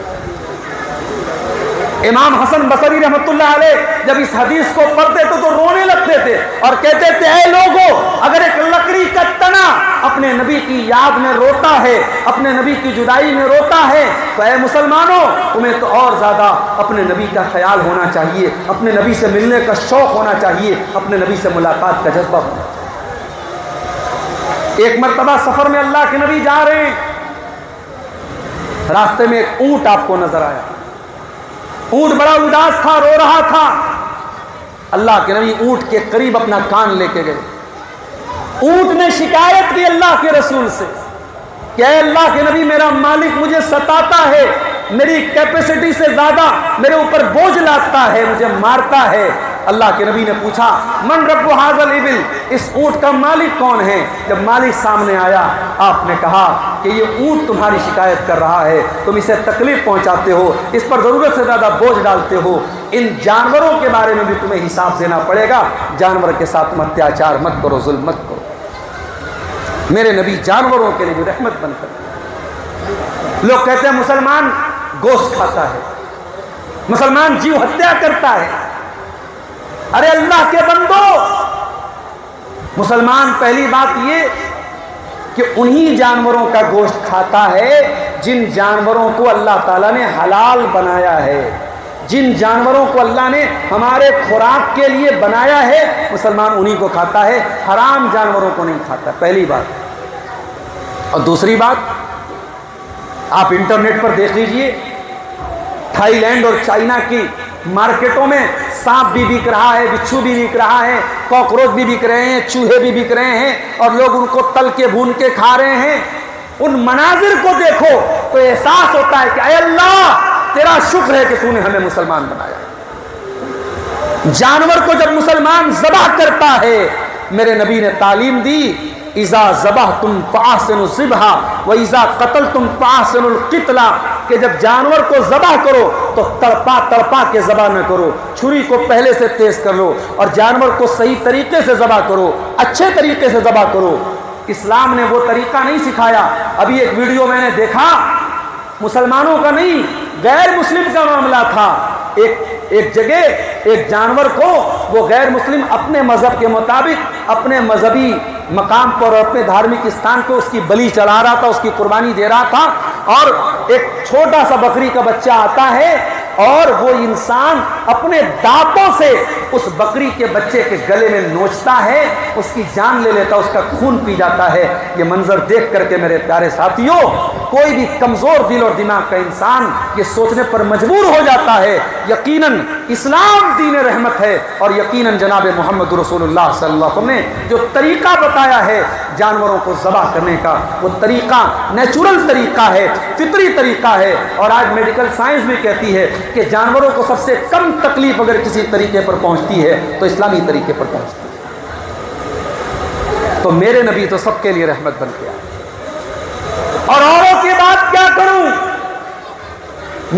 امام حسن بصری رحمۃ اللہ علیہ جب اس حدیث کو پڑھتے تو رونے لگتے تھے اور کہتے تھے اے لوگوں، اگر ایک لکڑی کا تنا اپنے نبی کی یاد میں روتا ہے، اپنے نبی کی جدائی میں روتا ہے، تو اے مسلمانوں تمہیں تو اور زیادہ اپنے نبی کا خیال ہونا چاہیے، اپنے نبی سے ملنے کا شوق ہونا چاہیے، اپنے نبی سے ملاقات کا جذبہ ہونا چاہیے۔ ایک مرتبہ سفر میں اللہ کے نبی جا رہے ہیں، راستے میں ایک اونٹ آپ کو نظر آیا، اونٹ بڑا اداس تھا، رو رہا تھا۔ اللہ کے نبی اونٹ کے قریب اپنا کان لے کے گئے، اونٹ نے شکایت کی اللہ کے رسول سے کہ اے اللہ کے نبی میرا مالک مجھے ستاتا ہے، میری کیپیسٹی سے زیادہ میرے اوپر بوجھ لاتا ہے، مجھے مارتا ہے۔ اللہ کے نبی نے پوچھا من رب ھذا الابل، اس اونٹ کا مالک کون ہے؟ جب مالک سامنے آیا آپ نے کہا کہ یہ اونٹ تمہاری شکایت کر رہا ہے، تم اسے تکلیف پہنچاتے ہو، اس پر ضرورت سے زیادہ بوجھ ڈالتے ہو، ان جانوروں کے بارے میں بھی تمہیں حساب دینا پڑے گا، جانور کے ساتھ تم اتیاچار مت کرو، ظلم مت کرو۔ میرے نبی جانوروں کے لیے بھی رحمت بن کر۔ لوگ کہتے ہیں مسلمان گوشت کھاتا ہے، مسلمان جیو ہتیا کرتا ہے۔ ارے اللہ کے بندو، مسلمان پہلی بات یہ کہ انہی جانوروں کا گوشت کھاتا ہے جن جانوروں کو اللہ تعالیٰ نے حلال بنایا ہے، جن جانوروں کو اللہ نے ہمارے خوراک کے لیے بنایا ہے مسلمان انہی کو کھاتا ہے، حرام جانوروں کو نہیں کھاتا، پہلی بات۔ اور دوسری بات، آپ انٹرنیٹ پر دیکھ لیجئے، تھائی لینڈ اور چائنا کی مارکیٹوں میں سانپ بھی بک رہا ہے، بچھو بھی بک رہا ہے، کاکروچ بھی بک رہے ہیں، چوہے بھی بک رہے ہیں، اور لوگ ان کو تل کے بھون کے کھا رہے ہیں۔ ان مناظر کو دیکھو تو احساس ہوتا ہے کہ اے اللہ تیرا شکر ہے کہ تو نے ہمیں مسلمان بنایا۔ جانور کو جب مسلمان ذبح کرتا ہے، میرے نبی نے تعلیم دی، اذا ذبحتم فاحسنوا الذبح واذا قتلتم فاحسنوا القتل، کہ جب جانور کو ذبح کرو تو تڑپا تڑپا کے ذبح نہ کرو، چھری کو پہلے سے تیز کر لو اور جانور کو صحیح طریقے سے ذبح کرو، اچھے طریقے سے ذبح کرو۔ اسلام نے وہ طریقہ نہیں سکھایا۔ ابھی ایک ویڈیو میں نے دیکھا، مسلمانوں کا نہیں غیر مسلم کا معاملہ تھا۔ ایک جگہ ایک جانور کو وہ غیر مسلم اپنے مذہب کے مطابق اپنے مذہبی مقام پر اور اپنے دھارمک استھان پہ اس کی بلی چڑھا رہا تھا، اس کی قربانی دے رہا تھا، اور ایک چھوٹا سا بکری کا بچہ آتا ہے اور وہ انسان اپنے دانتوں سے اس بکری کے بچے کے گلے میں نوچتا ہے، اس کی جان لے لیتا، اس کا خون پی جاتا ہے۔ یہ منظر دیکھ کر کے میرے پیارے ساتھیوں، کوئی بھی کمزور دل اور دماغ کا انسان یہ سوچنے پر مجبور ہو جاتا ہے یقیناً اسلام دین رحمت ہے، اور یقیناً جناب محمد رسول اللہ صلی اللہ علیہ وسلم نے جو طریقہ بتایا ہے جانوروں کو ذبح کرنے کا، وہ طریقہ نیچرل طریقہ ہے، فطری طریقہ ہے۔ اور آج میڈیکل سائنس بھی کہتی ہے کہ جانوروں کو سب سے کم تکلیف اگر کسی طریقے پر پہنچتی ہے تو اسلامی طریقے پر پہنچتی ہے۔ تو میرے نبی تو سب کے لیے رحمت بن کے آئے، اور اوروں کی بات کیا کروں،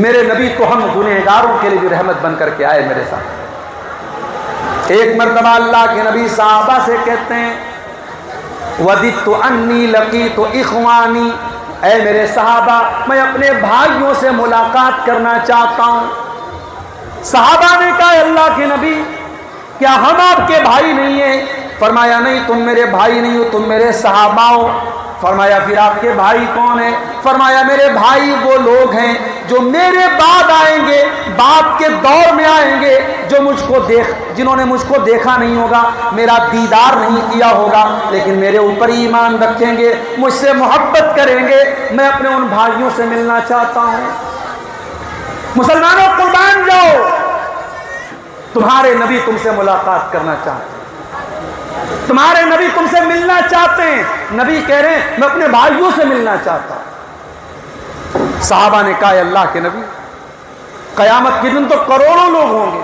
میرے نبی تو ہم گنہگاروں کے لیے بھی رحمت بن کر کے آئے میرے ساتھ۔ ایک مرتبہ اللہ کے نبی صحابہ سے کہتے ہیں، وَدِدْتُ أَنِّي لَقِيتُ إِخْوَانِي، اے میرے صحابہ میں اپنے بھائیوں سے ملاقات کرنا چاہتا ہوں۔ صحابہ نے کہا اللہ کے نبی کیا ہم آپ کے بھائی نہیں ہیں؟ فرمایا نہیں، تم میرے بھائی نہیں ہو، تم میرے صحابہ ہو۔ فرمایا پھر آپ کے بھائی کون ہیں؟ فرمایا میرے بھائی وہ لوگ ہیں جو میرے بعد آئیں گے، بعد کے دور میں آئیں گے، جو جنہوں نے مجھ کو دیکھا نہیں ہوگا، میرا دیدار نہیں کیا ہوگا، لیکن میرے اوپر ایمان رکھیں گے، مجھ سے محبت کریں گے۔ میں اپنے ان بھائیوں سے ملنا چاہتا ہوں۔ مسلمانوں قربان جاؤ، تمہارے نبی تم سے ملاقات کرنا چاہتے ہیں، تمہارے نبی تم سے ملنا چاہتے ہیں۔ نبی کہہ رہے ہیں میں اپنے بھائیوں سے ملنا چاہتا ہوں۔ صحابہ نے کہا اللہ کے نبی قیامت کے دن تو کروڑوں لوگ ہوں گے،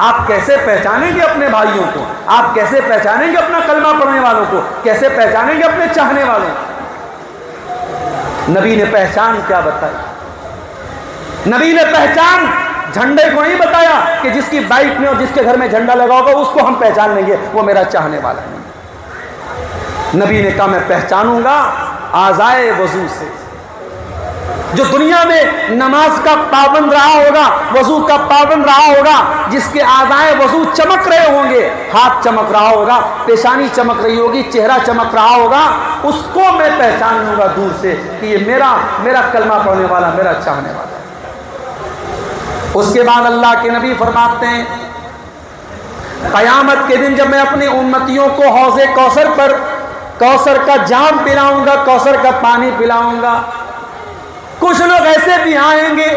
آپ کیسے پہچانیں گے اپنے بھائیوں کو؟ آپ کیسے پہچانیں گے اپنا کلمہ پڑھنے والوں کو؟ کیسے پہچانیں گے اپنے چاہنے والوں کو؟ نبی نے پہچان کیا بتائی؟ نبی نے پہچان جھنڈے کو نہیں بتایا کہ جس کی بائک میں اور جس کے گھر میں جھنڈا لگا ہوگا اس کو ہم پہچان لیں گے وہ میرا چاہنے والا ہے۔ نبی نے کہا میں پہچانوں گا اعضائے وضو سے، جو دنیا میں نماز کا پابند رہا ہوگا، وضو کا پابند رہا ہوگا، جس کے اعضائے وضو چمک رہے ہوں گے، ہاتھ چمک رہا ہوگا، پیشانی چمک رہی ہوگی، چہرہ چمک رہا ہوگا، اس کو میں پہچان لوں گا دور سے کہ یہ میرا کلمہ پڑھنے والا، میرا چاہنے والا ہے۔ اس کے بعد اللہ کے نبی فرماتے ہیں قیامت کے دن جب میں اپنی امتیوں کو حوض کوثر پر کوثر کا جام پلاؤں گا، کوثر کا پانی پلاؤں گا، کچھ لوگ ایسے بھی آئیں گے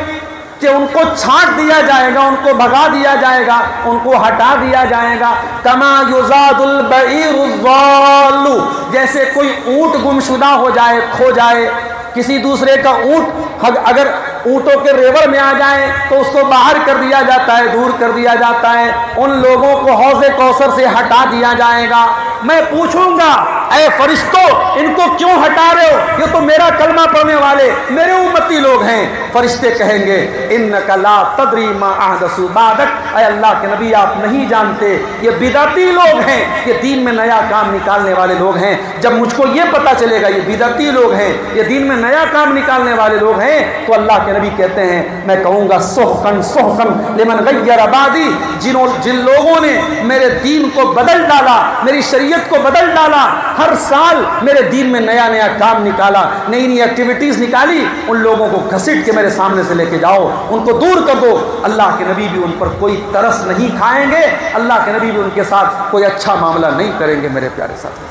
کہ ان کو چھانٹ دیا جائے گا، ان کو بھگا دیا جائے گا، ان کو ہٹا دیا جائے گا، کما یزاد البعیر الضال، جیسے کوئی اونٹ گمشدہ ہو جائے، کھو جائے، کسی دوسرے کا اونٹ اگر اونٹوں کے ریوڑ میں آ جائیں تو اس کو باہر کر دیا جاتا ہے، دور کر دیا جاتا ہے، ان لوگوں کو حوض کوثر سے ہٹا دیا جائے گا۔ میں پوچھوں گا اے فرشتوں ان کو کیوں ہٹا رہے ہو؟ یہ تو میرا کلمہ پڑھنے والے میرے امتی لوگ ہیں۔ فرشتے کہیں گے انک لا تدری ما احدثوا بعدک، اے اللہ کے نبی آپ نہیں جانتے یہ بدعتی لوگ ہیں، یہ دین میں نیا کام نکالنے والے لوگ ہیں۔ جب مجھ کو یہ پتہ چلے گا یہ بدعتی لوگ ہیں، یہ دین میں نیا کام نکالنے والے لوگ ہیں، تو اللہ کے نبی کہتے ہیں میں کہوں گا سحقن سحقن لمن غیر بعدی، جن لوگوں نے میرے دین کو بدل ڈالا، میری شریعت شریعت کو بدل ڈالا، ہر سال میرے دین میں نیا نیا کام نکالا، نئی نئی ایکٹیویٹیز نکالی، ان لوگوں کو گھسیٹ کے میرے سامنے سے لے کے جاؤ، ان کو دور کر دو۔ اللہ کے نبی بھی ان پر کوئی ترس نہیں کھائیں گے، اللہ کے نبی بھی ان کے ساتھ کوئی اچھا معاملہ نہیں کریں گے۔ میرے پیارے ساتھی،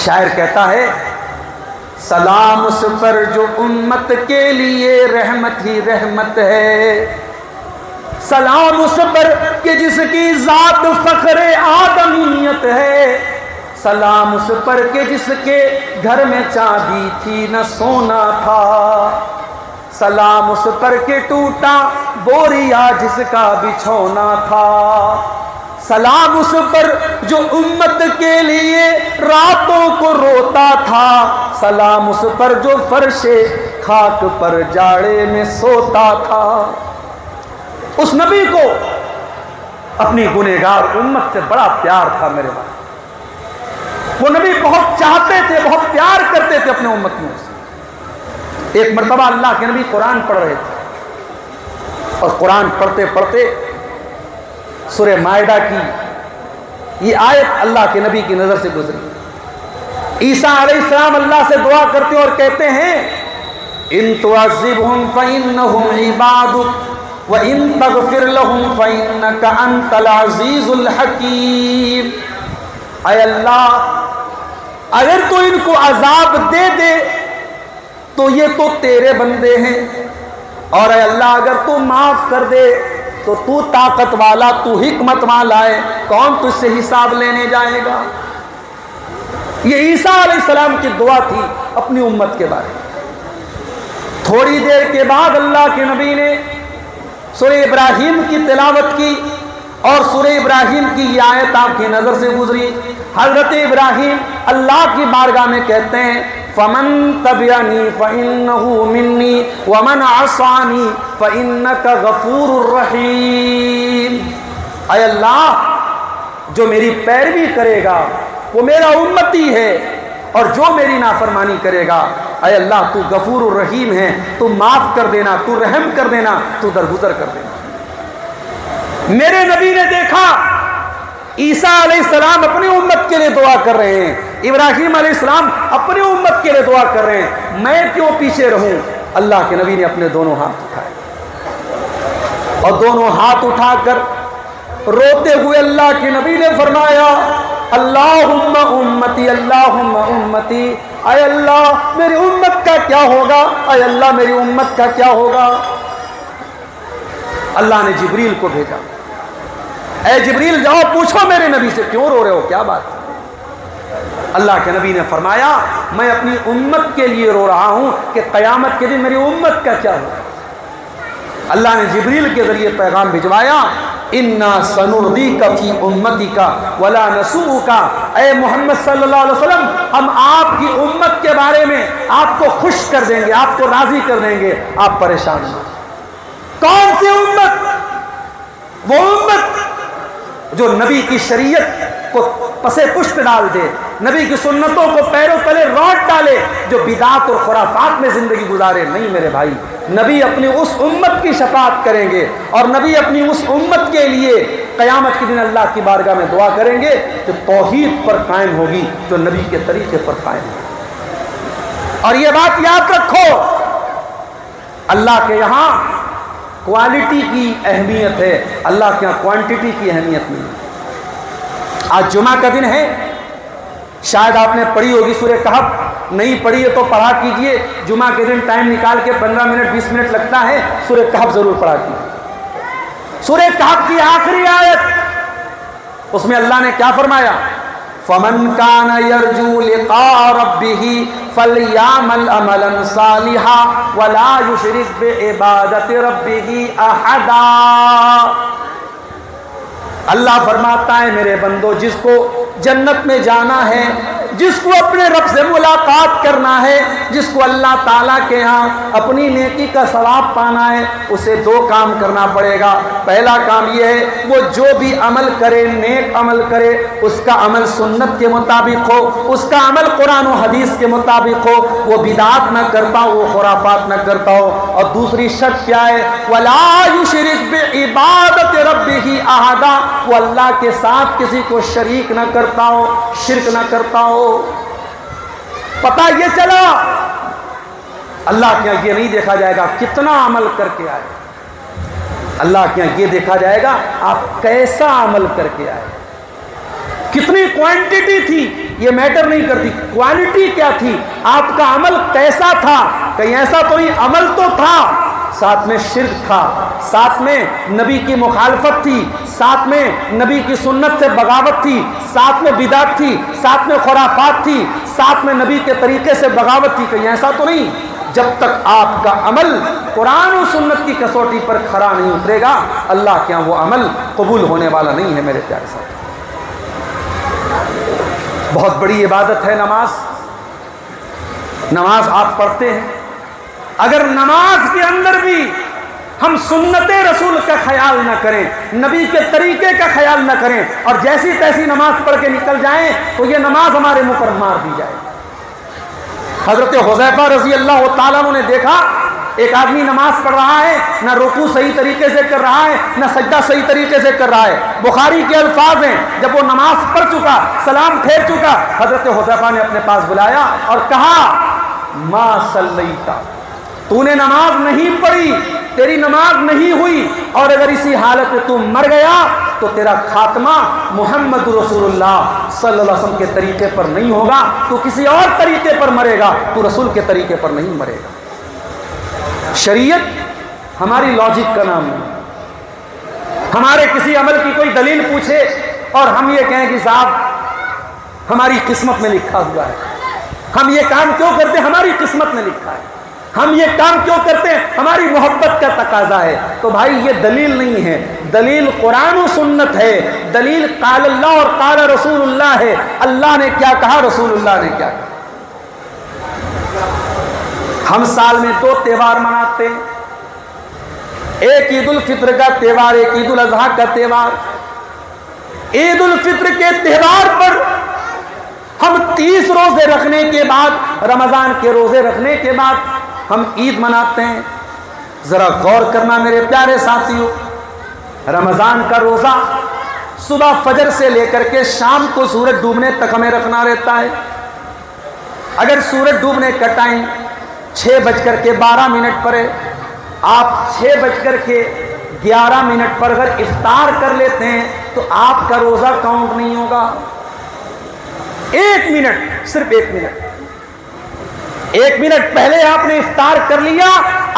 شاعر کہتا ہے سلام اس پر جو امت کے لیے رحمت ہی رحمت ہے، سلام اس پر کہ جس کی ذات فخر آدمیت ہے، سلام اس پر کہ جس کے گھر میں چاندی تھی نہ سونا تھا، سلام اس پر کہ ٹوٹا بوریا جس کا بچھونا تھا، سلام اس پر جو امت کے لیے راتوں کو روتا تھا، سلام اس پر جو فرش خاک پر جاڑے میں سوتا تھا۔ اس نبی کو اپنی گنہگار امت سے بڑا پیار تھا میرے بھائی، وہ نبی بہت چاہتے تھے، بہت پیار کرتے تھے اپنے امت میں سے۔ ایک مرتبہ اللہ کے نبی قرآن پڑھ رہے تھے، اور قرآن پڑھتے پڑھتے سورہ مائدہ کی یہ آیت اللہ کے نبی کی نظر سے گزری۔ عیسیٰ علیہ السلام اللہ سے دعا کرتے اور کہتے ہیں ان تعذبہم فإنہم عبادک وإن تغفر لهم فإنک انت العزیز الحکیم۔ اے اللہ، اگر تو ان کو عذاب دے دے تو یہ تو تیرے بندے ہیں، اور اے اللہ اگر تو معاف کر دے تو تو طاقت والا، تو حکمت والا ہے، کون تجھ سے حساب لینے جائے گا؟ یہ عیسیٰ علیہ السلام کی دعا تھی اپنی امت کے بارے میں۔ تھوڑی دیر کے بعد اللہ کے نبی نے سورہ ابراہیم کی تلاوت کی، اور سورہ ابراہیم کی یہ آیت آپ کی نظر سے گزری۔ حضرت ابراہیم اللہ کی بارگاہ میں کہتے ہیں فَمَن تَبِعَنِي فَإِنَّهُ مِنِّي وَمَنْ عَصَانِي فَإِنَّكَ غَفُورٌ رَحِيمٌ۔ اے اللہ، جو میری پیروی کرے گا وہ میرا امتی ہے، اور جو میری نافرمانی کرے گا اے اللہ تو غفور الرحیم ہے، تو معاف کر دینا، تو رحم کر دینا، تو درگزر کر دینا۔ میرے نبی نے دیکھا عیسیٰ علیہ السلام اپنی امت کے لیے دعا کر رہے ہیں، ابراہیم علیہ السلام اپنی امت کے لیے دعا کر رہے ہیں، میں کیوں پیچھے رہوں؟ اللہ کے نبی نے اپنے دونوں ہاتھ اٹھائے، اور دونوں ہاتھ اٹھا کر روتے ہوئے اللہ کے نبی نے فرمایا اللہم امتی اللہم امتی، اے اللہ میری امت کا کیا ہوگا، اے اللہ میری امت کا کیا ہوگا۔ اللہ نے جبریل کو بھیجا، اے جبریل جاؤ پوچھو میرے نبی سے کیوں رو رہے ہو، کیا بات ہے؟ اللہ کے نبی نے فرمایا میں اپنی امت کے لیے رو رہا ہوں کہ قیامت کے دن میری امت کا کیا ہوگا۔ اللہ نے جبریل کے ذریعے پیغام بھجوایا اِنَّا سَنُرْضِيكَ فِي أُمَّتِكَ وَلَا نَسُوءُكَ، اے محمد صلی اللہ علیہ وسلم ہم آپ کی امت کے بارے میں آپ کو خوش کر دیں گے، آپ کو راضی کر دیں گے، آپ پریشان نہ۔ کون سی امت؟ وہ امت جو نبی کی شریعت کو پسے پشت ڈال دے، نبی کی سنتوں کو پیروں تلے روٹ ڈالے، جو بدعات اور خرافات میں زندگی گزارے نہیں۔ میرے بھائی، نبی اپنی اس امت کی شفاعت کریں گے، اور نبی اپنی اس امت کے لیے قیامت کے دن اللہ کی بارگاہ میں دعا کریں گے جو توحید پر قائم ہوگی، جو نبی کے طریقے پر قائم ہوگی۔ اور یہ بات یاد رکھو، اللہ کے یہاں کوالٹی کی اہمیت ہے، اللہ کے یہاں کوانٹٹی کی اہمیت نہیں ہے۔ آج جمعہ کا دن ہے، شاید آپ نے پڑھی ہوگی سورہ کہف، نہیں پڑھی ہے تو پڑھا کیجئے، جمعہ کے دن ٹائم نکال کے 15 منٹ 20 منٹ لگتا ہے، سورہ کہف ضرور پڑھا کیجئے۔ سورہ کہف کی آخری آیت، اس میں اللہ نے کیا فرمایا؟ فَمَنْ كَانَ يَرْجُو لِقَاءَ رَبِّهِ فَلْيَعْمَلْ عَمَلًا صَالِحًا وَلَا يُشْرِكْ بِعِبَادَةِ رَبِّهِ أَحَدًا۔ اللہ فرماتا ہے میرے بندو، جس کو جنت میں جانا ہے جس کو اپنے رب سے ملاقات کرنا ہے، جس کو اللہ تعالیٰ کے ہاں اپنی نیکی کا ثواب پانا ہے، اسے دو کام کرنا پڑے گا۔ پہلا کام یہ ہے وہ جو بھی عمل کرے، نیک عمل کرے، اس کا عمل سنت کے مطابق ہو، اس کا عمل قرآن و حدیث کے مطابق ہو، وہ بدعات نہ کرتا ہو، وہ خرافات نہ کرتا ہو۔ اور دوسری شرط کیا ہے؟ وَلَا يُشْرِكْ بِعِبَادَةِ رَبِّهِ أَحَدًا، وہ اللہ کے ساتھ کسی کو شریک نہ کرتا ہو، شرک نہ کرتا ہو۔ پتہ یہ چلا اللہ کے یہاں یہ نہیں دیکھا جائے گا کتنا عمل کر کے آئے، اللہ کے یہاں یہ دیکھا جائے گا آپ کیسا عمل کر کے آئے، کتنی کوانٹٹی تھی یہ میٹر نہیں کرتی، کوالٹی کیا تھی، آپ کا عمل کیسا تھا۔ کہیں ایسا تو نہیں، عمل تو تھا، ساتھ میں شرک تھا، ساتھ میں نبی کی مخالفت تھی، ساتھ میں نبی کی سنت سے بغاوت تھی، ساتھ میں بدعت تھی، ساتھ میں خرافات تھی، ساتھ میں نبی کے طریقے سے بغاوت تھی۔ کہیں ایسا تو نہیں؟ جب تک آپ کا عمل قرآن و سنت کی کسوٹی پر کھرا نہیں اترے گا، اللہ کے ہاں وہ عمل قبول ہونے والا نہیں ہے میرے پیارے ساتھ۔ بہت بڑی عبادت ہے نماز۔ نماز آپ پڑھتے ہیں، اگر نماز کے اندر بھی ہم سنت رسول کا خیال نہ کریں، نبی کے طریقے کا خیال نہ کریں اور جیسی تیسی نماز پڑھ کے نکل جائیں تو یہ نماز ہمارے منہ پر مار دی جائے۔ حضرت حذیفہ رضی اللہ تعالیٰ عنہ نے دیکھا ایک آدمی نماز پڑھ رہا ہے، نہ رکوع صحیح طریقے سے کر رہا ہے، نہ سجدہ صحیح طریقے سے کر رہا ہے۔ بخاری کے الفاظ ہیں، جب وہ نماز پڑھ چکا، سلام پھیر چکا، حضرت حذیفہ نے اپنے پاس بلایا اور کہا ما صلیت، تو نے نماز نہیں پڑھی، تیری نماز نہیں ہوئی، اور اگر اسی حالت میں تو مر گیا تو تیرا خاتمہ محمد رسول اللہ صلی اللہ علیہ وسلم کے طریقے پر نہیں ہوگا، تو کسی اور طریقے پر مرے گا، تو رسول کے طریقے پر نہیں مرے گا۔ شریعت ہماری لاجک کا نام نہیں۔ ہمارے کسی عمل کی کوئی دلیل پوچھے اور ہم یہ کہیں کہ صاحب ہماری قسمت میں لکھا ہوا ہے، ہم یہ کام کیوں کرتے ہیں؟ ہماری قسمت میں لکھا ہے۔ ہم یہ کام کیوں کرتے ہیں؟ ہماری محبت کا تقاضا ہے۔ تو بھائی یہ دلیل نہیں ہے، دلیل قرآن و سنت ہے، دلیل قال اللہ اور قال رسول اللہ ہے۔ اللہ نے کیا کہا، رسول اللہ نے کیا کہا۔ ہم سال میں 2 تہوار مناتے ہیں، ایک عید الفطر کا تہوار، ایک عید الاضحیٰ کا تہوار۔ عید الفطر کے تہوار پر ہم 30 روزے رکھنے کے بعد، رمضان کے روزے رکھنے کے بعد ہم عید مناتے ہیں۔ ذرا غور کرنا میرے پیارے ساتھیوں، رمضان کا روزہ صبح فجر سے لے کر کے شام کو سورج ڈوبنے تک ہمیں رکھنا رہتا ہے۔ اگر سورج ڈوبنے کا ٹائم 6:12 پر ہے، آپ 6:11 پر اگر افطار کر لیتے ہیں تو آپ کا روزہ کاؤنٹ نہیں ہوگا۔ 1 منٹ، صرف 1 منٹ، 1 منٹ پہلے آپ نے افطار کر لیا،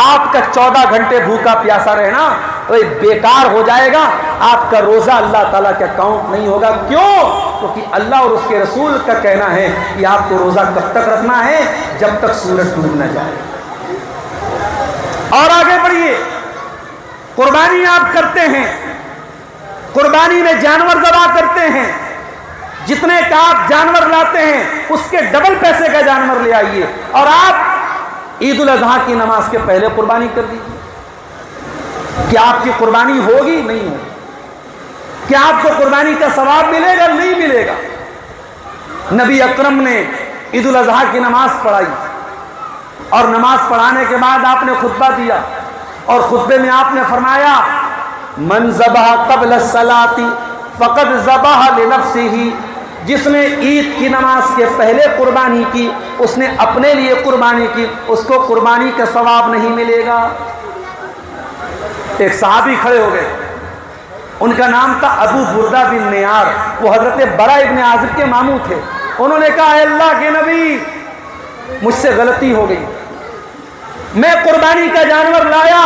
آپ کا 14 گھنٹے بھوکا پیاسا رہنا بیکار ہو جائے گا، آپ کا روزہ اللہ تعالیٰ کا کاؤنٹ نہیں ہوگا۔ کیوں؟ کیونکہ اللہ اور اس کے رسول کا کہنا ہے کہ آپ کو روزہ کب تک رکھنا ہے؟ جب تک سورج ڈوب نہ جائے۔ اور آگے بڑھیے، قربانی آپ کرتے ہیں، قربانی میں جانور ذبح کرتے ہیں، جتنے کا آپ جانور لاتے ہیں اس کے ڈبل پیسے کا جانور لے آئیے، اور آپ عید الاضحیٰ کی نماز کے پہلے قربانی کر دیجیے۔ کیا آپ کی قربانی ہوگی؟ نہیں ہوگی۔ کیا آپ کو قربانی کا ثواب ملے گا؟ نہیں ملے گا۔ نبی اکرم نے عید الاضحیٰ کی نماز پڑھائی، اور نماز پڑھانے کے بعد آپ نے خطبہ دیا، اور خطبے میں آپ نے فرمایا من ذبح قبل الصلاۃ فقد ذبح لنفسہ، جس نے عید کی نماز کے پہلے قربانی کی اس نے اپنے لیے قربانی کی، اس کو قربانی کا ثواب نہیں ملے گا۔ ایک صحابی کھڑے ہو گئے، ان کا نام تھا ابو بردہ بن نیار، وہ حضرت برا ابن عازب کے ماموں تھے۔ انہوں نے کہا اے اللہ کے نبی، مجھ سے غلطی ہو گئی، میں قربانی کا جانور لایا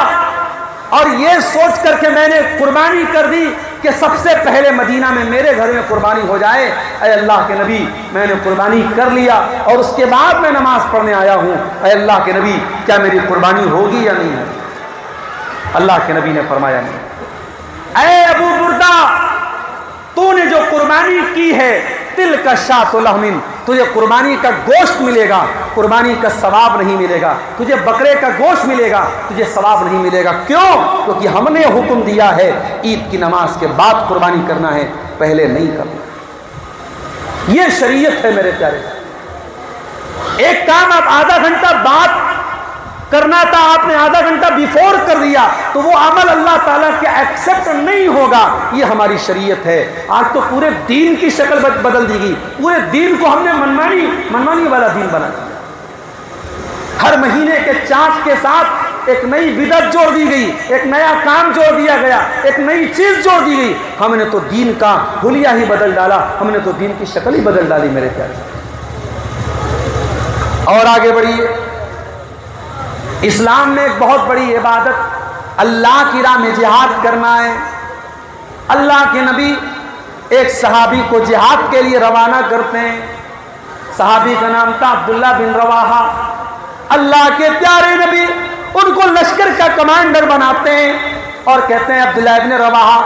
اور یہ سوچ کر کے میں نے قربانی کر دی کہ سب سے پہلے مدینہ میں میرے گھر میں قربانی ہو جائے۔ اے اللہ کے نبی، میں نے قربانی کر لیا اور اس کے بعد میں نماز پڑھنے آیا ہوں، اے اللہ کے نبی کیا میری قربانی ہوگی یا نہیں ہوگی؟ اللہ کے نبی نے فرمایا نہیں۔ اے ابو بردہ، تو نے جو قربانی کی ہے تل کا شاۃ لحم، تجھے قربانی کا گوشت ملے گا، قربانی کا ثواب نہیں ملے گا، تجھے بکرے کا گوشت ملے گا، تجھے ثواب نہیں ملے گا۔ کیوں؟ کیونکہ ہم نے حکم دیا ہے عید کی نماز کے بعد قربانی کرنا ہے، پہلے نہیں کرنا۔ یہ شریعت ہے میرے پیارے۔ ایک کام آپ آدھا گھنٹہ بعد کرنا تھا، آپ نے آدھا گھنٹہ بیفور کر دیا، تو وہ عمل اللہ تعالیٰ کے ایکسپٹ نہیں ہوگا۔ یہ ہماری شریعت ہے۔ آج تو پورے دین کی شکل بدل دی گئی، پورے دین کو ہم نے منمانی والا دین بنا دیا۔ ہر مہینے کے چاند کے ساتھ ایک نئی بدعت جوڑ دی گئی، ایک نیا کام جوڑ دیا گیا، ایک نئی چیز جوڑ دی گئی۔ ہم نے تو دین کا حلیہ ہی بدل ڈالا، ہم نے تو دین کی شکل ہی بدل ڈالی میرے پیارے۔ اور آگے بڑھیے، اسلام میں ایک بہت بڑی عبادت اللہ کی راہ میں جہاد کرنا ہے۔ اللہ کے نبی ایک صحابی کو جہاد کے لیے روانہ کرتے ہیں۔ صحابی کا نام تھا عبداللہ بن رواحہ۔ اللہ کے پیارے نبی ان کو لشکر کا کمانڈر بناتے ہیں اور کہتے ہیں عبداللہ بن رواحہ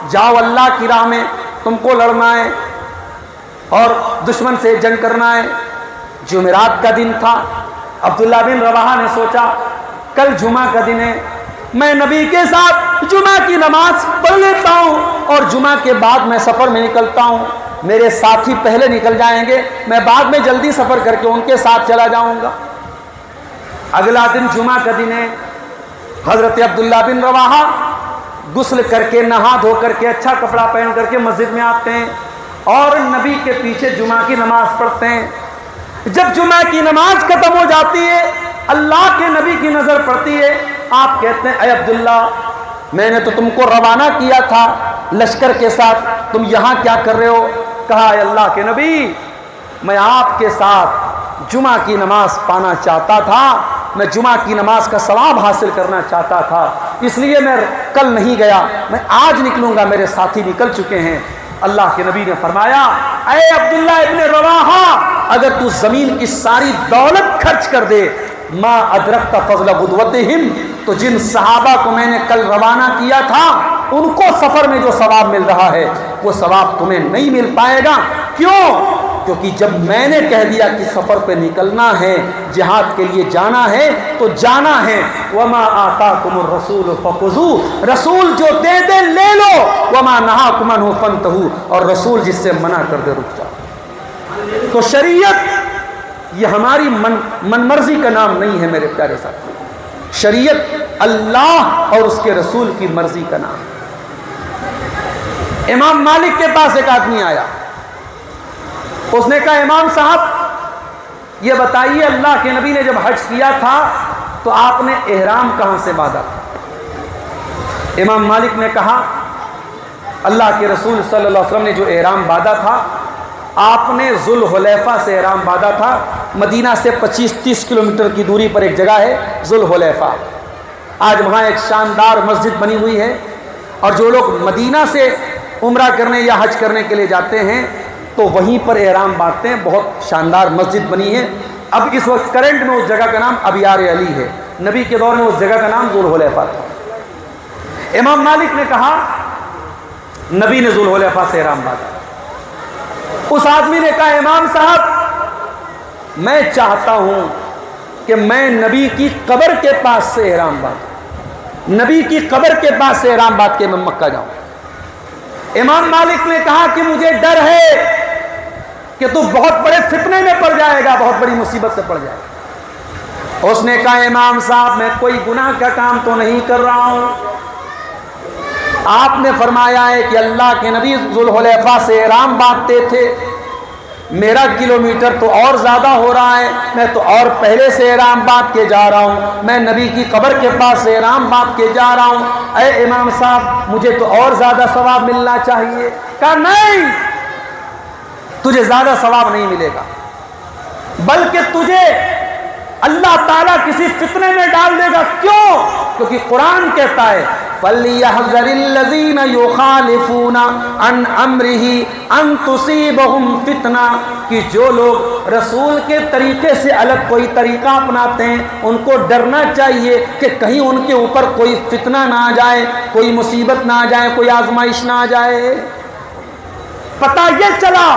جاؤ، اللہ کی راہ میں تم کو لڑنا ہے اور دشمن سے جنگ کرنا ہے۔ جمعرات کا دن تھا۔ عبداللہ بن رواحہ نے سوچا کل جمعہ کا دن ہے، میں نبی کے ساتھ جمعہ کی نماز پڑھ لیتا ہوں اور جمعہ کے بعد میں سفر میں نکلتا ہوں۔ میرے ساتھی پہلے نکل جائیں گے، میں بعد میں جلدی سفر کر کے ان کے ساتھ چلا جاؤں گا۔ اگلا دن جمعہ کا دن ہے۔ حضرت عبداللہ بن رواحہ غسل کر کے، نہا دھو کر کے، اچھا کپڑا پہن کر کے مسجد میں آتے ہیں اور نبی کے پیچھے جمعہ کی نماز پڑھتے ہیں۔ جب جمعہ کی نماز ختم ہو جاتی ہے، اللہ کے نبی کی نظر پڑتی ہے۔ آپ کہتے ہیں اے عبداللہ، میں نے تو تم کو روانہ کیا تھا لشکر کے ساتھ، تم یہاں کیا کر رہے ہو؟ کہا اے اللہ کے نبی، میں آپ کے ساتھ جمعہ کی نماز پانا چاہتا تھا، میں جمعہ کی نماز کا ثواب حاصل کرنا چاہتا تھا، اس لیے میں کل نہیں گیا، میں آج نکلوں گا، میرے ساتھی نکل چکے ہیں۔ اللہ کے نبی نے فرمایا اے عبداللہ ابن رواحہ، اگر تو زمین کی ساری دولت خرچ کر دے، ما ادرکت فضل غدوتہم، تو جن صحابہ کو میں نے کل روانہ کیا تھا ان کو سفر میں جو ثواب مل رہا ہے وہ ثواب تمہیں نہیں مل پائے گا۔ کیوں؟ کیونکہ جب میں نے کہہ دیا کہ سفر پہ نکلنا ہے، جہاد کے لیے جانا ہے تو جانا ہے۔ وما آتاکم الرسول فخذوہ، رسول جو دے دے لے لو، وما نہاکم عنہ فانتہوا، اور رسول جس سے منع کر دے رک جاؤ۔ تو شریعت یہ ہماری من مرضی کا نام نہیں ہے میرے پیارے ساتھی، شریعت اللہ اور اس کے رسول کی مرضی کا نام ہے۔ امام مالک کے پاس ایک آدمی آیا، اس نے کہا امام صاحب یہ بتائیے اللہ کے نبی نے جب حج کیا تھا تو آپ نے احرام کہاں سے باندھا تھا؟ امام مالک نے کہا اللہ کے رسول صلی اللہ علیہ وسلم نے جو احرام باندھا تھا، آپ نے ذوالحلیفہ سے احرام باندھا تھا۔ مدینہ سے 25-30 کلومیٹر کی دوری پر ایک جگہ ہے ذوالحلیفہ، آج وہاں ایک شاندار مسجد بنی ہوئی ہے، اور جو لوگ مدینہ سے عمرہ کرنے یا حج کرنے کے لیے جاتے ہیں تو وہیں پر احرام باندھتے ہیں، بہت شاندار مسجد بنی ہے۔ اب اس وقت کرنٹ میں اس جگہ کا نام ابیار علی ہے، نبی کے دور میں اس جگہ کا نام ذوالحلیفہ تھا۔ امام مالک نے کہا نبی نے ذوالحلیفہ سے احرام باندھا۔ اس آدمی نے کہا امام صاحب میں چاہتا ہوں کہ میں نبی کی قبر کے پاس سے احرام باندھوں، نبی کی قبر کے پاس سے احرام باندھ کے میں مکہ جاؤں۔ امام مالک نے کہا کہ مجھے ڈر ہے کہ تو بہت بڑے فتنے میں پڑ جائے گا، بہت بڑی مصیبت سے پڑ جائے گا۔ اس نے کہا امام صاحب میں کوئی گناہ کا کام تو نہیں کر رہا ہوں، آپ نے فرمایا ہے کہ اللہ کے نبی ذوالحلیفہ سے احرام باندھتے تھے، میرا کلومیٹر تو اور زیادہ ہو رہا ہے، میں تو اور پہلے سے احرام باندھ کے جا رہا ہوں، میں نبی کی قبر کے پاس سے احرام باندھ کے جا رہا ہوں، اے امام صاحب مجھے تو اور زیادہ ثواب ملنا چاہیے۔ کہا نہیں، تجھے زیادہ ثواب نہیں ملے گا، بلکہ تجھے اللہ تعالیٰ کسی فتنے میں ڈال دے گا۔ کیوں؟ کیونکہ قرآن کہتا ہے فَلْيَحْذَرِ الَّذِينَ يُخَالِفُونَ عَنْ أَمْرِهِ أَن تُصِيبَهُمْ فِتْنَةٌ، کہ جو لوگ رسول کے طریقے سے الگ کوئی طریقہ اپناتے ہیں ان کو ڈرنا چاہیے کہ کہیں ان کے اوپر کوئی فتنہ نہ آ جائے، کوئی مصیبت نہ آ جائے، کوئی آزمائش نہ آ جائے۔ پتہ یہ چلا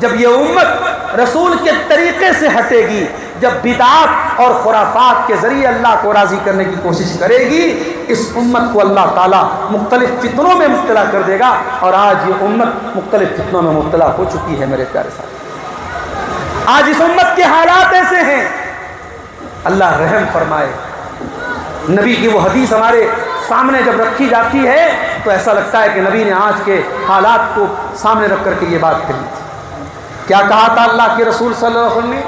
جب یہ امت رسول کے طریقے سے ہٹے گی، جب بدعات اور خرافات کے ذریعے اللہ کو راضی کرنے کی کوشش کرے گی، اس امت کو اللہ تعالیٰ مختلف فتنوں میں مبتلا کر دے گا، اور آج یہ امت مختلف فتنوں میں مبتلا ہو چکی ہے میرے پیارے ساتھ۔ آج اس امت کے حالات ایسے ہیں، اللہ رحم فرمائے۔ نبی کی وہ حدیث ہمارے سامنے جب رکھی جاتی ہے تو ایسا لگتا ہے کہ نبی نے آج کے حالات کو سامنے رکھ کر کے یہ بات کہی تھی۔ کیا کہا تھا اللہ کے رسول صلی اللہ علیہ وسلم نے؟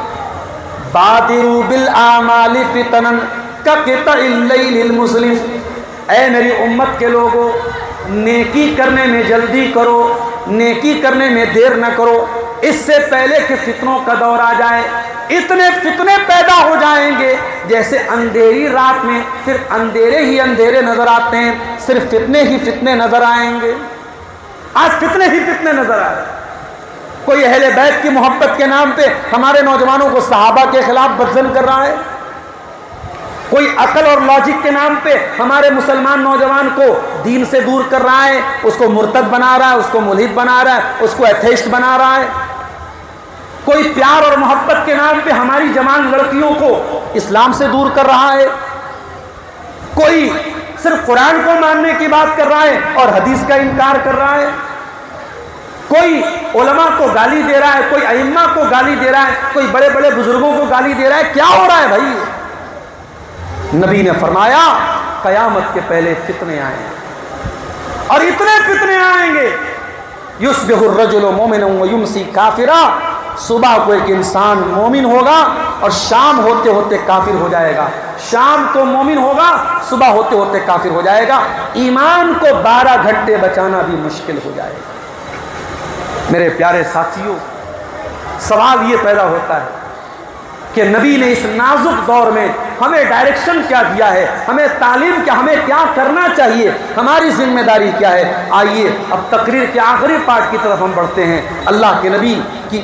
بادروا بالاعمال فتنا کقطع اللیل المظلم، اے میری امت کے لوگوں، نیکی کرنے میں جلدی کرو، نیکی کرنے میں دیر نہ کرو، اس سے پہلے کہ فتنوں کا دور آ جائے۔ اتنے فتنے پیدا ہو جائیں گے جیسے اندھیری رات میں صرف اندھیرے ہی اندھیرے نظر آتے ہیں، صرف فتنے ہی فتنے نظر آئیں گے۔ آج فتنے ہی فتنے نظر آ رہے ہیں۔ کوئی اہل بیت کی محبت کے نام پہ ہمارے نوجوانوں کو صحابہ کے خلاف بدظن کر رہا ہے، کوئی عقل اور لاجک کے نام پہ ہمارے مسلمان نوجوان کو دین سے دور کر رہا ہے، اس کو مرتد بنا رہا ہے، اس کو ملحد بنا رہا ہے، اس کو ایتھیسٹ بنا رہا ہے۔ کوئی پیار اور محبت کے نام پہ ہماری جوان لڑکیوں کو اسلام سے دور کر رہا ہے، کوئی صرف قرآن کو ماننے کی بات کر رہا ہے اور حدیث کا انکار کر رہا ہے، کوئی علماء کو گالی دے رہا ہے، کوئی ائمہ کو گالی دے رہا ہے، کوئی بڑے بڑے بزرگوں کو گالی دے رہا ہے۔ کیا ہو رہا ہے بھائی؟ نبی نے فرمایا قیامت کے پہلے فتنے آئیں گے، اور اتنے فتنے آئیں گے، یصبح الرجل مومنا ویمسی کافرا، صبح کو ایک انسان مومن ہوگا اور شام ہوتے ہوتے کافر ہو جائے گا، شام کو مومن ہوگا، صبح ہوتے ہوتے کافر ہو جائے گا۔ ایمان کو 12 گھنٹے بچانا بھی مشکل ہو جائے گا۔ میرے پیارے ساتھیوں، سوال یہ پیدا ہوتا ہے کہ نبی نے اس نازک دور میں ہمیں ڈائریکشن کیا دیا ہے، ہمیں تعلیم کیا، ہمیں کیا کرنا چاہیے، ہماری ذمہ داری کیا ہے۔ آئیے اب تقریر کے آخری پارٹ کی طرف ہم بڑھتے ہیں۔ اللہ کے نبی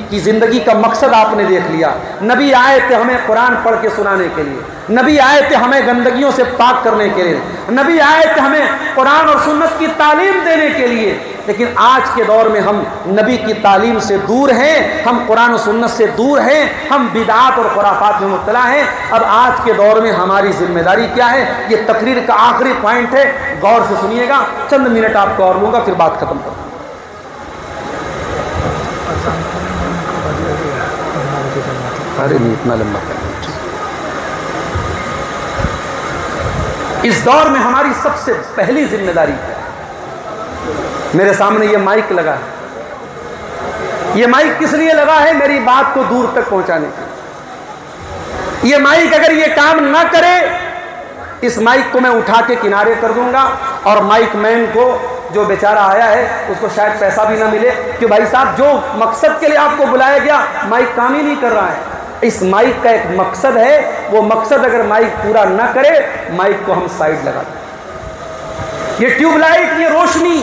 کی زندگی کا مقصد آپ نے دیکھ لیا۔ نبی آئے تھے ہمیں قرآن پڑھ کے سنانے کے لیے، نبی آئے تھے ہمیں گندگیوں سے پاک کرنے کے لیے، نبی آئے تھے ہمیں قرآن اور سنت کی تعلیم دینے کے لیے۔ لیکن آج کے دور میں ہم نبی کی تعلیم سے دور ہیں، ہم قرآن و سنت سے دور ہیں، ہم بدعات اور خرافات میں مبتلا ہیں۔ اب آج کے دور میں ہماری ذمہ داری کیا ہے؟ یہ تقریر کا آخری پوائنٹ ہے، غور سے سنیے گا، چند منٹ آپ کو اور لوں گا پھر بات ختم کروں۔ ارے نہیں اتنا لمبا کرنا۔ اس دور میں ہماری سب سے پہلی ذمہ داری کیا ہے؟ میرے سامنے یہ مائک لگا ہے، یہ مائک کس لیے لگا ہے؟ میری بات کو دور تک پہنچانے کے لیے۔ یہ مائک اگر یہ کام نہ کرے، اس مائک کو میں اٹھا کے کنارے کر دوں گا، اور مائک مین کو جو بیچارہ آیا ہے اس کو شاید پیسہ بھی نہ ملے کہ بھائی صاحب جو مقصد کے لیے آپ کو بلایا گیا مائک کام ہی نہیں کر رہا ہے۔ اس مائک کا ایک مقصد ہے، وہ مقصد اگر مائک پورا نہ کرے، مائک کو ہم سائڈ لگا دیں۔ یہ ٹیوب لائٹ، یہ روشنی،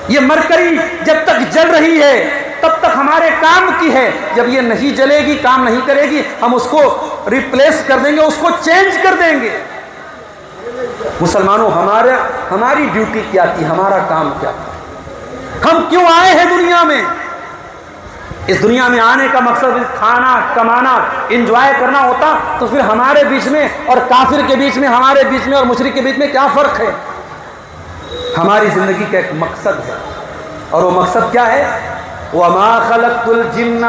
یہ مرکری جب تک جل رہی ہے تب تک ہمارے کام کی ہے، جب یہ نہیں جلے گی، کام نہیں کرے گی، ہم اس کو ریپلیس کر دیں گے، اس کو چینج کر دیں گے۔ مسلمانوں، ہماری ڈیوٹی کیا تھی، ہمارا کام کیا تھا؟ ہم کیوں آئے ہیں دنیا میں؟ اس دنیا میں آنے کا مقصد کھانا، کمانا، انجوائے کرنا ہوتا تو پھر ہمارے بیچ میں اور کافر کے بیچ میں، ہمارے بیچ میں اور مشرک کے بیچ میں کیا فرق ہے؟ ہماری زندگی کا ایک مقصد ہے، اور وہ مقصد کیا ہے؟ وَمَا خَلَقْتُ الْجِنَّ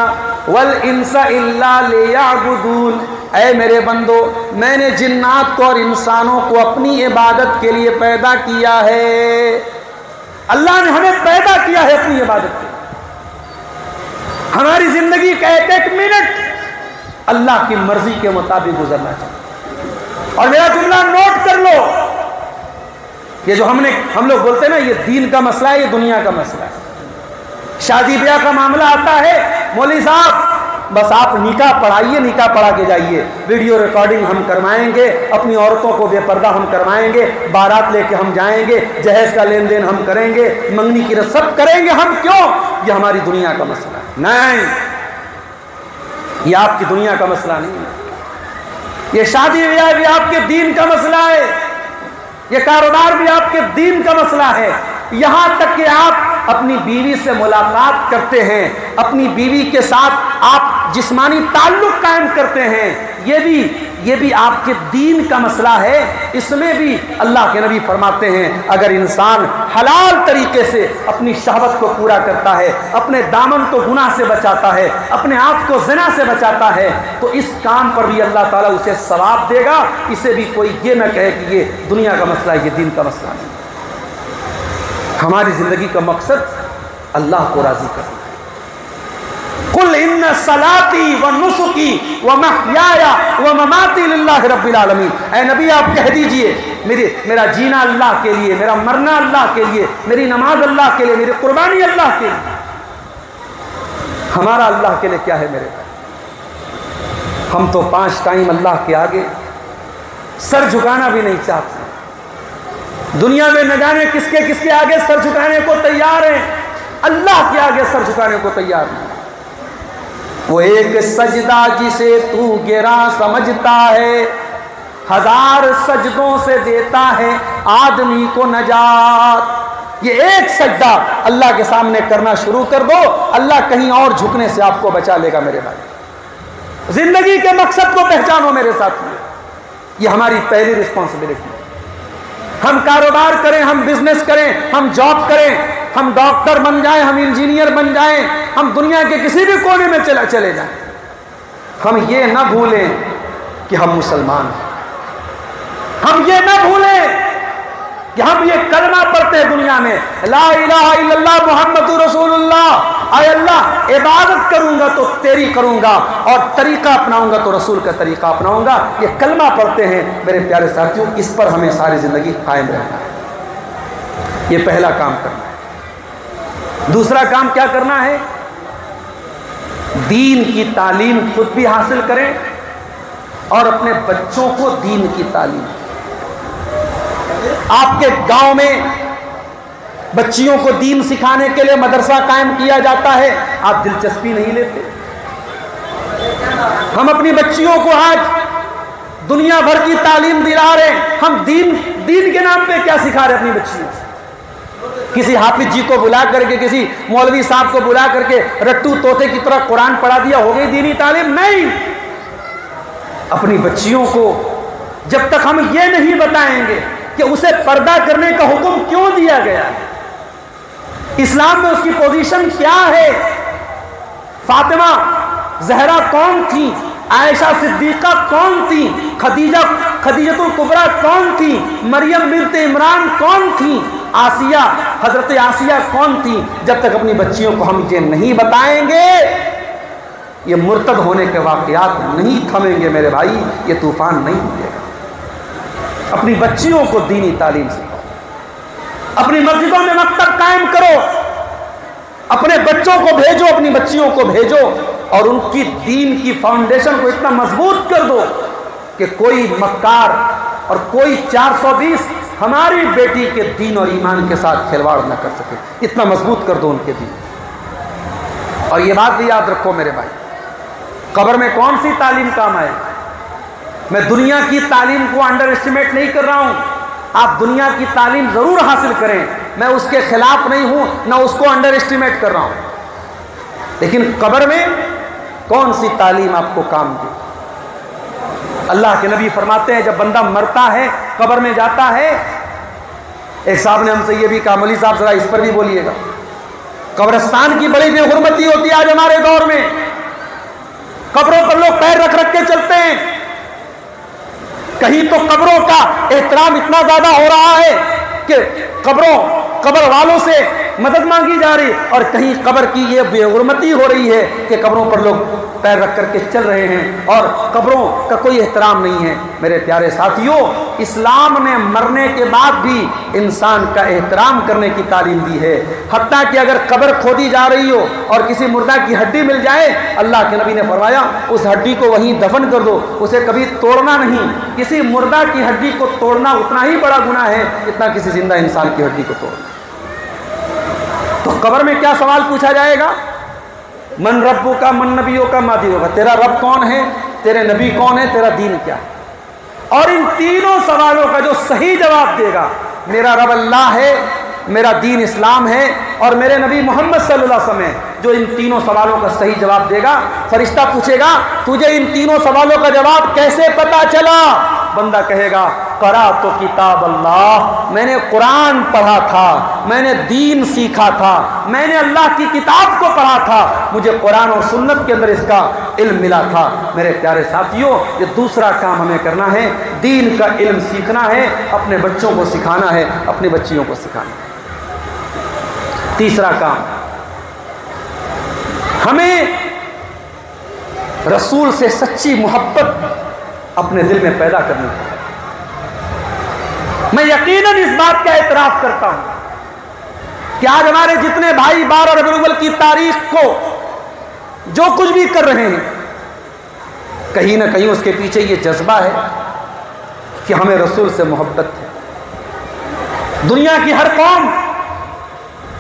وَالْإِنسَ إِلَّا لِيَعْبُدُونَ، اے میرے بندو، میں نے جنات کو اور انسانوں کو اپنی عبادت کے لیے پیدا کیا ہے۔ اللہ نے ہمیں پیدا کیا ہے اپنی عبادت کے لیے۔ ہماری زندگی کا ایک ایک منٹ اللہ کی مرضی کے مطابق گزرنا چاہیے۔ اور میرا جملہ نوٹ کر لو، یہ جو ہم لوگ بولتے ہیں نا یہ دین کا مسئلہ ہے، یہ دنیا کا مسئلہ ہے۔ شادی بیاہ کا معاملہ آتا ہے، مولوی صاحب بس آپ نکاح پڑھائیے، نکاح پڑھا کے جائیے، ویڈیو ریکارڈنگ ہم کروائیں گے، اپنی عورتوں کو بے پردہ ہم کروائیں گے، بارات لے کے ہم جائیں گے، جہیز کا لین دین ہم کریں گے، منگنی کی رسم سب کریں گے ہم۔ کیوں؟ یہ ہماری دنیا کا مسئلہ ہے۔ نہیں، یہ آپ کی دنیا کا مسئلہ نہیں ہے، یہ شادی بیاہ بھی آپ کے دین کا مسئلہ ہے، یہ کاروبار بھی آپ کے دین کا مسئلہ ہے۔ یہاں تک کہ آپ اپنی بیوی سے ملاقات کرتے ہیں، اپنی بیوی کے ساتھ آپ جسمانی تعلق قائم کرتے ہیں، یہ بھی آپ کے دین کا مسئلہ ہے۔ اس میں بھی اللہ کے نبی فرماتے ہیں اگر انسان حلال طریقے سے اپنی شہوت کو پورا کرتا ہے، اپنے دامن کو گناہ سے بچاتا ہے، اپنے آپ کو زنا سے بچاتا ہے، تو اس کام پر بھی اللہ تعالیٰ اسے ثواب دے گا۔ اسے بھی کوئی یہ نہ کہے کہ یہ دنیا کا مسئلہ ہے، یہ دین کا مسئلہ نہیں۔ ہماری زندگی کا مقصد اللہ کو راضی کرنا ہے۔ قل ان صلاتی و نسکی و محیایا و مماتی للہ رب العالمین، اے نبی آپ کہہ دیجئے میرا جینا اللہ کے لیے، میرا مرنا اللہ کے لیے، میری نماز اللہ کے لیے، میری قربانی اللہ کے لیے۔ ہمارا اللہ کے لیے کیا ہے میرے بھائی؟ ہم تو 5 ٹائم اللہ کے آگے سر جھکانا بھی نہیں چاہتے۔ دنیا میں نہ جانے کس کے آگے سر جھکانے کو تیار ہیں، اللہ کے آگے سر جھکانے کو تیار نہیں۔ وہ ایک سجدہ جسے تو گرا سمجھتا ہے، 1000 سجدوں سے دیتا ہے آدمی کو نجات۔ یہ ایک سجدہ اللہ کے سامنے کرنا شروع کر دو، اللہ کہیں اور جھکنے سے آپ کو بچا لے گا میرے بھائی۔ زندگی کے مقصد کو پہچانو میرے ساتھ، یہ ہماری پہلی رسپانسبلٹی ہے۔ ہم کاروبار کریں، ہم بزنس کریں، ہم جاب کریں، ہم ڈاکٹر بن جائیں، ہم انجینئر بن جائیں، ہم دنیا کے کسی بھی کونے میں چلے جائیں، ہم یہ نہ بھولیں کہ ہم مسلمان ہیں۔ ہم یہ نہ بھولیں کہ ہم یہ کلمہ پڑھتے ہیں دنیا میں، لا الہ الا اللہ محمد رسول اللہ۔ اے اللہ عبادت کروں گا تو تیری کروں گا، اور طریقہ اپناؤں گا تو رسول کا طریقہ اپناؤں گا۔ یہ کلمہ پڑھتے ہیں میرے پیارے ساتھیوں، اس پر ہمیں ساری زندگی قائم رہنا ہے۔ یہ پہلا کام کرنا ہے۔ دوسرا کام کیا کرنا ہے؟ دین کی تعلیم خود بھی حاصل کریں اور اپنے بچوں کو دین کی تعلیم۔ آپ کے گاؤں میں بچیوں کو دین سکھانے کے لیے مدرسہ قائم کیا جاتا ہے، آپ دلچسپی نہیں لیتے۔ ہم اپنی بچیوں کو آج دنیا بھر کی تعلیم دلا رہے ہیں، ہم دین کے نام پہ کیا سکھا رہے اپنی بچیوں کو؟ کسی حافظ جی کو بلا کر کے، کسی مولوی صاحب کو بلا کر کے رٹو طوطے کی طرح قرآن پڑھا دیا، ہو گئی دینی تعلیم؟ نہیں۔ اپنی بچیوں کو جب تک ہم یہ نہیں بتائیں گے کہ اسے پردہ کرنے کا حکم کیوں دیا گیا ہے، اسلام میں اس کی پوزیشن کیا ہے، فاطمہ زہرا کون تھی، عائشہ صدیقہ کون تھی، خدیجہ الکبریٰ کون تھی، مریم بنت عمران کون تھی، حضرت آسیہ کون تھی، جب تک اپنی بچیوں کو ہم یہ نہیں بتائیں گے یہ مرتد ہونے کے واقعات نہیں تھمیں گے میرے بھائی، یہ طوفان نہیں رکے گا۔ اپنی بچیوں کو دینی تعلیم سکھاؤ، اپنی مسجدوں میں مکتب قائم کرو، اپنے بچوں کو بھیجو، اپنی بچیوں کو بھیجو، اور ان کی دین کی فاؤنڈیشن کو اتنا مضبوط کر دو کہ کوئی مکار اور کوئی 420 ہماری بیٹی کے دین اور ایمان کے ساتھ کھلواڑ نہ کر سکے۔ اتنا مضبوط کر دو ان کے دین۔ اور یہ بات بھی یاد رکھو میرے بھائی، قبر میں کون سی تعلیم کام آئے؟ میں دنیا کی تعلیم کو انڈر اسٹیمیٹ نہیں کر رہا ہوں، آپ دنیا کی تعلیم ضرور حاصل کریں، میں اس کے خلاف نہیں ہوں، نہ اس کو انڈر اسٹیمیٹ کر رہا ہوں، لیکن قبر میں کون سی تعلیم آپ کو کام دے؟ اللہ کے نبی فرماتے ہیں جب بندہ مرتا ہے قبر میں جاتا ہے، ایک صاحب نے ہم سے یہ بھی کہا، مولوی صاحب ذرا اس پر بھی بولیے گا، قبرستان کی بڑی بے حرمتی ہوتی ہے آج ہمارے دور میں، قبروں پر لوگ پیر رکھ رکھ کے چلتے ہیں، کہیں تو قبروں کا احترام اتنا زیادہ ہو رہا ہے کہ قبر والوں سے مدد مانگی جا رہی، اور کہیں قبر کی یہ بے حرمتی ہو رہی ہے کہ قبروں پر لوگ پیر رکھ کر کے چل رہے ہیں اور قبروں کا کوئی احترام نہیں ہے۔ میرے پیارے ساتھیوں، اسلام نے مرنے کے بعد بھی انسان کا احترام کرنے کی تعلیم دی ہے، حتیٰ کہ اگر قبر کھودی جا رہی ہو اور کسی مردہ کی ہڈی مل جائے، اللہ کے نبی نے فرمایا اس ہڈی کو وہیں دفن کر دو، اسے کبھی توڑنا نہیں۔ کسی مردہ کی ہڈی کو توڑنا اتنا ہی بڑا گناہ ہے جتنا کسی زندہ انسان کی ہڈی کو توڑنا۔ تو قبر میں کیا سوال پوچھا جائے گا؟ من ربو کا، من نبیوں کا، ما دینوں کا، تیرا رب کون ہے، تیرے نبی کون ہے، تیرا دین کیا ہے؟ اور ان تینوں سوالوں کا جو صحیح جواب دے گا، میرا رب اللہ ہے، میرا دین اسلام ہے، اور میرے نبی محمد صلی اللہ علیہ وسلم جو ان تینوں سوالوں کا صحیح جواب دے گا، فرشتہ پوچھے گا تجھے ان تینوں سوالوں کا جواب کیسے پتا چلا؟ بندہ کہے گا قرأت کتاب اللہ، میں نے قرآن پڑھا تھا، میں نے دین سیکھا تھا، میں نے اللہ کی کتاب کو پڑھا تھا، مجھے قرآن اور سنت کے اندر اس کا علم ملا تھا۔ میرے پیارے ساتھیوں، یہ دوسرا کام ہمیں کرنا ہے، دین کا علم سیکھنا ہے، اپنے بچوں کو سکھانا ہے، اپنی بچیوں کو سکھانا ہے۔ تیسرا کام، ہمیں رسول سے سچی محبت اپنے دل میں پیدا کرنی ہے۔ میں یقیناً اس بات کا اعتراف کرتا ہوں کہ آج ہمارے جتنے بھائی 12 ربیع الاول کی تاریخ کو جو کچھ بھی کر رہے ہیں، کہیں نہ کہیں اس کے پیچھے یہ جذبہ ہے کہ ہمیں رسول سے محبت ہے۔ دنیا کی ہر قوم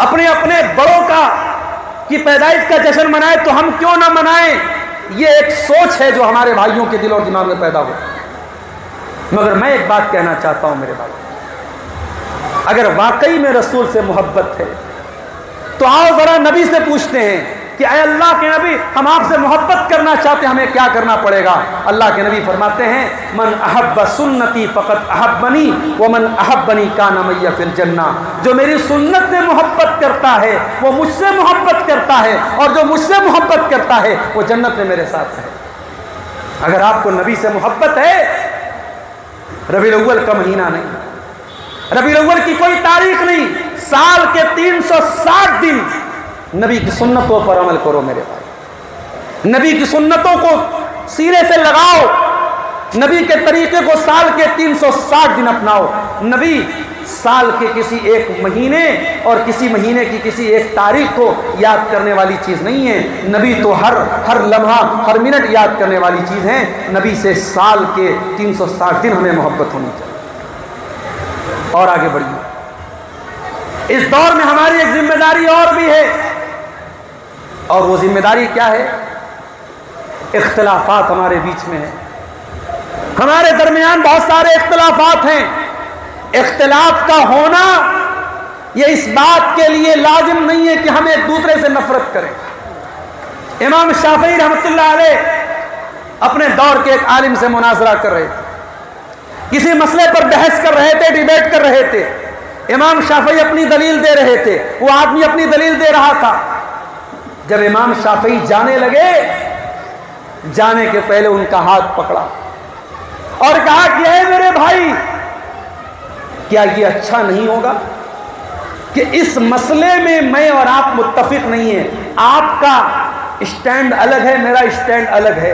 اپنے اپنے بڑوں کی پیدائش کا جشن منائے تو ہم کیوں نہ منائیں، یہ ایک سوچ ہے جو ہمارے بھائیوں کے دل اور دماغ میں پیدا ہو۔ مگر میں ایک بات کہنا چاہتا ہوں میرے بھائی، اگر واقعی میں رسول سے محبت ہے تو آؤ ذرا نبی سے پوچھتے ہیں کہ اے اللہ کے نبی، ہم آپ سے محبت کرنا چاہتے ہیں، ہمیں کیا کرنا پڑے گا؟ اللہ کے نبی فرماتے ہیں من احب سنتی فقط احبنی ومن احبنی کان معی فی الجنہ، جو میری سنت سے محبت کرتا ہے وہ مجھ سے محبت کرتا ہے، اور جو مجھ سے محبت کرتا ہے وہ جنت میں میرے ساتھ ہے۔ اگر آپ کو نبی سے محبت ہے، ربیع الاول کا مہینہ نہیں، ربیع الاول کی کوئی تاریخ نہیں، سال کے 360 دن نبی کی سنتوں پر عمل کرو میرے بھائی، نبی کی سنتوں کو سینے سے لگاؤ، نبی کے طریقے کو سال کے 360 دن اپناؤ۔ نبی سال کے کسی ایک مہینے اور کسی مہینے کی کسی ایک تاریخ کو یاد کرنے والی چیز نہیں ہے، نبی تو ہر لمحہ ہر منٹ یاد کرنے والی چیز ہے۔ نبی سے سال کے 360 دن ہمیں محبت ہونی چاہیے۔ اور آگے بڑھیے، اس دور میں ہماری ایک ذمہ داری اور بھی ہے، اور وہ ذمہ داری کیا ہے؟ اختلافات ہمارے بیچ میں ہیں، ہمارے درمیان بہت سارے اختلافات ہیں۔ اختلاف کا ہونا یہ اس بات کے لیے لازم نہیں ہے کہ ہم ایک دوسرے سے نفرت کریں۔ امام شافعی رحمۃ اللہ علیہ اپنے دور کے ایک عالم سے مناظرہ کر رہے تھے، کسی مسئلے پر بحث کر رہے تھے، ڈیبیٹ کر رہے تھے۔ امام شافعی اپنی دلیل دے رہے تھے، وہ آدمی اپنی دلیل دے رہا تھا۔ جب امام شافعی جانے لگے، جانے کے پہلے ان کا ہاتھ پکڑا اور کہا کہ اے میرے بھائی، کیا یہ اچھا نہیں ہوگا کہ اس مسئلے میں میں اور آپ متفق نہیں ہیں؟ آپ کا اسٹینڈ الگ ہے، میرا اسٹینڈ الگ ہے،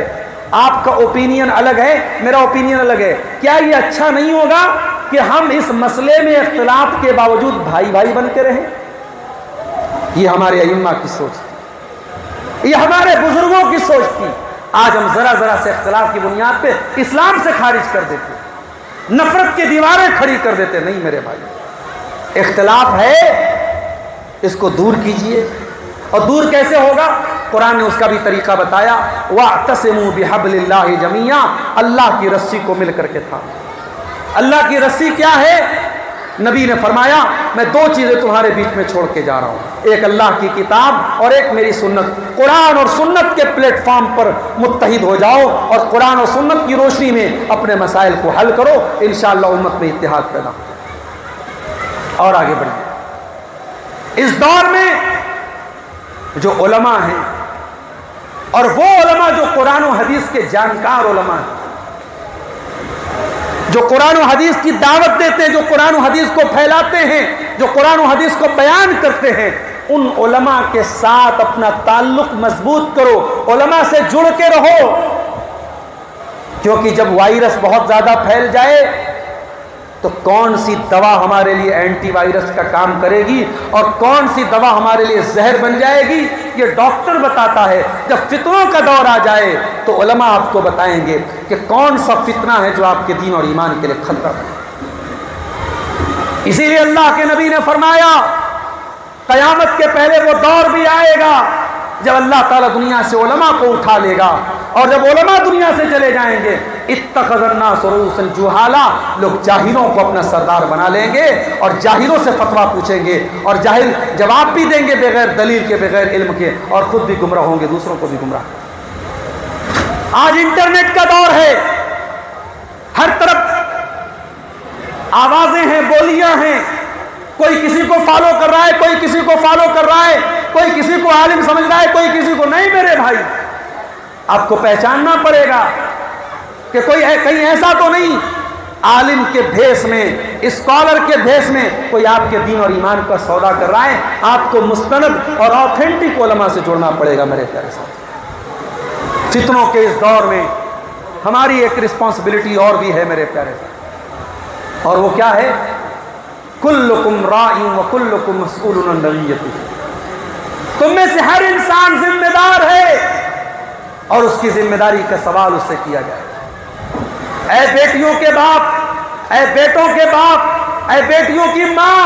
آپ کا اوپینین الگ ہے، میرا اوپینین الگ ہے۔ کیا یہ اچھا نہیں ہوگا کہ ہم اس مسئلے میں اختلاف کے باوجود بھائی بھائی بن کے رہیں؟ یہ ہمارے ائمہ کی سوچ تھی، یہ ہمارے بزرگوں کی سوچ تھی۔ آج ہم ذرا ذرا سے اختلاف کی بنیاد پہ اسلام سے خارج کر دیتے، نفرت کی دیواریں کھڑی کر دیتے۔ نہیں میرے بھائی، اختلاف ہے، اس کو دور کیجئے۔ اور دور کیسے ہوگا؟ قرآن نے اس کا بھی طریقہ بتایا، وَاعْتَصِمُوا بِحَبْلِ اللَّهِ جَمِيعًا، اللہ کی رسی کو مل کر کے تھا۔ اللہ کی رسی کیا ہے؟ نبی نے فرمایا میں دو چیزیں تمہارے بیچ میں چھوڑ کے جا رہا ہوں، ایک اللہ کی کتاب اور ایک میری سنت۔ قرآن اور سنت کے پلیٹ فارم پر متحد ہو جاؤ اور قرآن اور سنت کی روشنی میں اپنے مسائل کو حل کرو، انشاءاللہ امت میں اتحاد پیدا ہو۔ اور آگے بڑھیں، اس دور میں جو علماء ہیں اور وہ علماء جو قرآن و حدیث کے جانکار علماء ہیں، جو قرآن و حدیث کی دعوت دیتے ہیں، جو قرآن و حدیث کو پھیلاتے ہیں، جو قرآن و حدیث کو بیان کرتے ہیں، ان علماء کے ساتھ اپنا تعلق مضبوط کرو، علماء سے جڑ کے رہو، کیونکہ جب وائرس بہت زیادہ پھیل جائے تو کون سی دوا ہمارے لیے اینٹی وائرس کا کام کرے گی اور کون سی دوا ہمارے لیے زہر بن جائے گی، یہ ڈاکٹر بتاتا ہے۔ جب فتنوں کا دور آ جائے تو علماء آپ کو بتائیں گے کہ کون سا فتنہ ہے جو آپ کے دین اور ایمان کے لیے خطرہ ہے۔ اسی لیے اللہ کے نبی نے فرمایا قیامت کے پہلے وہ دور بھی آئے گا جب اللہ تعالیٰ دنیا سے علماء کو اٹھا لے گا، اور جب علماء دنیا سے چلے جائیں گے اتخذ الناس رؤوسا جہالا، لوگ جاہلوں کو اپنا سردار بنا لیں گے اور جاہلوں سے فتویٰ پوچھیں گے اور جاہل جواب بھی دیں گے بغیر دلیل کے، بغیر علم کے، اور خود بھی گمراہ ہوں گے، دوسروں کو بھی گمراہ۔ آج انٹرنیٹ کا دور ہے، ہر طرف آوازیں ہیں، بولیاں ہیں، کوئی کسی کو فالو کر رہا ہے، کوئی کسی کو فالو کر رہا ہے، کوئی کسی کو عالم سمجھ رہا ہے، کوئی کسی کو نہیں۔ میرے بھائی، آپ کو پہچاننا پڑے گا کہ کوئی کہیں ایسا تو نہیں عالم کے بھیس میں، اسکالر کے بھیس میں کوئی آپ کے دین اور ایمان کا سودا کر رہا ہے۔ آپ کو مستند اور آتھینٹک علماء سے جڑنا پڑے گا میرے پیارے ساتھ۔ فتنوں کے اس دور میں ہماری ایک رسپانسبلٹی اور بھی ہے میرے پیارے ساتھ، اور وہ کیا ہے؟ کلکم راع وکلکم مسئول عن رعیتہ، تم میں سے ہر انسان ذمہ دار ہے اور اس کی ذمہ داری کا سوال اس سے کیا جائے۔ اے بیٹیوں کے باپ، اے بیٹوں کے باپ، اے بیٹیوں کی ماں،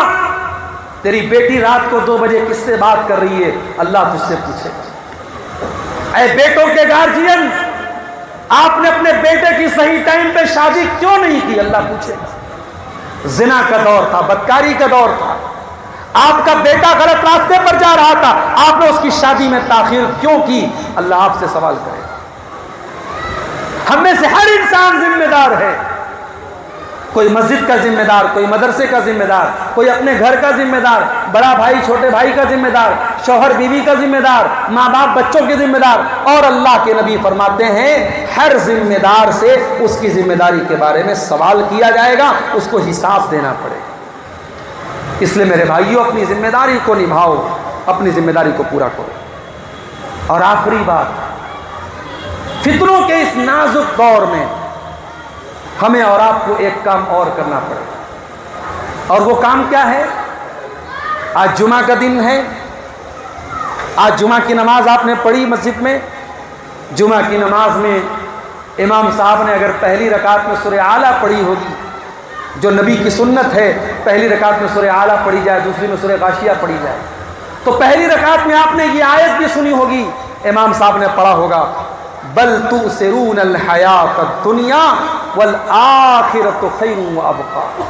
تیری بیٹی رات کو 2 بجے کس سے بات کر رہی ہے؟ اللہ تجھ سے پوچھے گا۔ اے بیٹوں کے گارجین، آپ نے اپنے بیٹے کی صحیح ٹائم پہ شادی کیوں نہیں کی؟ اللہ پوچھے گا۔ زنا کا دور تھا، بدکاری کا دور تھا، آپ کا بیٹا غلط راستے پر جا رہا تھا، آپ نے اس کی شادی میں تاخیر کیوں کی؟ اللہ آپ سے سوال کرے گا۔ ہم میں سے ہر انسان ذمہ دار ہے، کوئی مسجد کا ذمہ دار، کوئی مدرسے کا ذمہ دار، کوئی اپنے گھر کا ذمہ دار، بڑا بھائی چھوٹے بھائی کا ذمہ دار، شوہر بیوی کا ذمہ دار، ماں باپ بچوں کے ذمہ دار، اور اللہ کے نبی فرماتے ہیں ہر ذمہ دار سے اس کی ذمہ داری کے بارے میں سوال کیا جائے گا، اس کو حساب دینا پڑے گا۔ اس لیے میرے بھائیوں، اپنی ذمہ داری کو نبھاؤ، اپنی ذمہ داری کو پورا کرو۔ اور آخری بات، فتنوں کے اس نازک دور میں ہمیں اور آپ کو ایک کام اور کرنا پڑے گا، اور وہ کام کیا ہے؟ آج جمعہ کا دن ہے، آج جمعہ کی نماز آپ نے پڑھی مسجد میں۔ جمعہ کی نماز میں امام صاحب نے اگر پہلی رکعت میں سورہ اعلیٰ پڑھی ہوگی، جو نبی کی سنت ہے، پہلی رکعت میں سورہ اعلیٰ پڑھی جائے، دوسری میں سورہ غاشیہ پڑھی جائے، تو پہلی رکعت میں آپ نے یہ آیت بھی سنی ہوگی، امام صاحب نے پڑھا ہوگا بل تؤثرون الحیات الدنیا والآخرۃ خیر وابقیٰ۔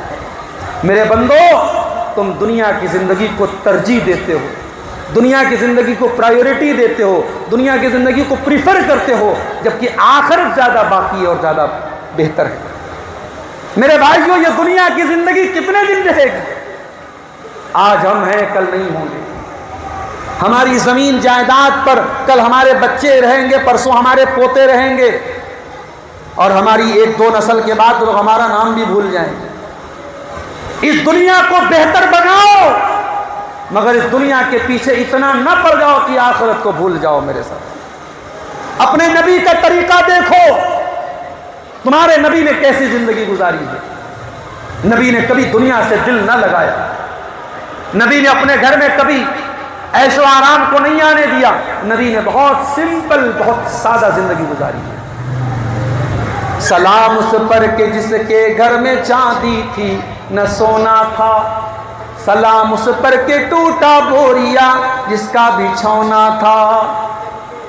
میرے بندو، تم دنیا کی زندگی کو ترجیح دیتے ہو، دنیا کی زندگی کو پرائیورٹی دیتے ہو، دنیا کی زندگی کو پریفر کرتے ہو، جبکہ آخرت زیادہ باقی اور زیادہ بہتر ہے۔ میرے بھائیوں، یہ دنیا کی زندگی کتنے دن رہے گی؟ آج ہم ہیں، کل نہیں ہوں گے۔ ہماری زمین جائیداد پر کل ہمارے بچے رہیں گے، پرسوں ہمارے پوتے رہیں گے، اور ہماری 1-2 نسل کے بعد لوگ ہمارا نام بھی بھول جائیں گے۔ اس دنیا کو بہتر بناؤ، مگر اس دنیا کے پیچھے اتنا نہ پڑ جاؤ کہ آخرت کو بھول جاؤ۔ میرے ساتھ اپنے نبی کا طریقہ دیکھو، تمہارے نبی نے کیسی زندگی گزاری ہے۔ نبی نے کبھی دنیا سے دل نہ لگایا، نبی نے اپنے گھر میں کبھی عیش و آرام کو نہیں آنے دیا، نبی نے بہت سمپل، بہت سادہ زندگی گزاری ہے۔ سلام اس پر کہ جس کے گھر میں چاندی تھی نہ سونا تھا، سلام اس پر کہ ٹوٹا بوریا جس کا بچھونا تھا۔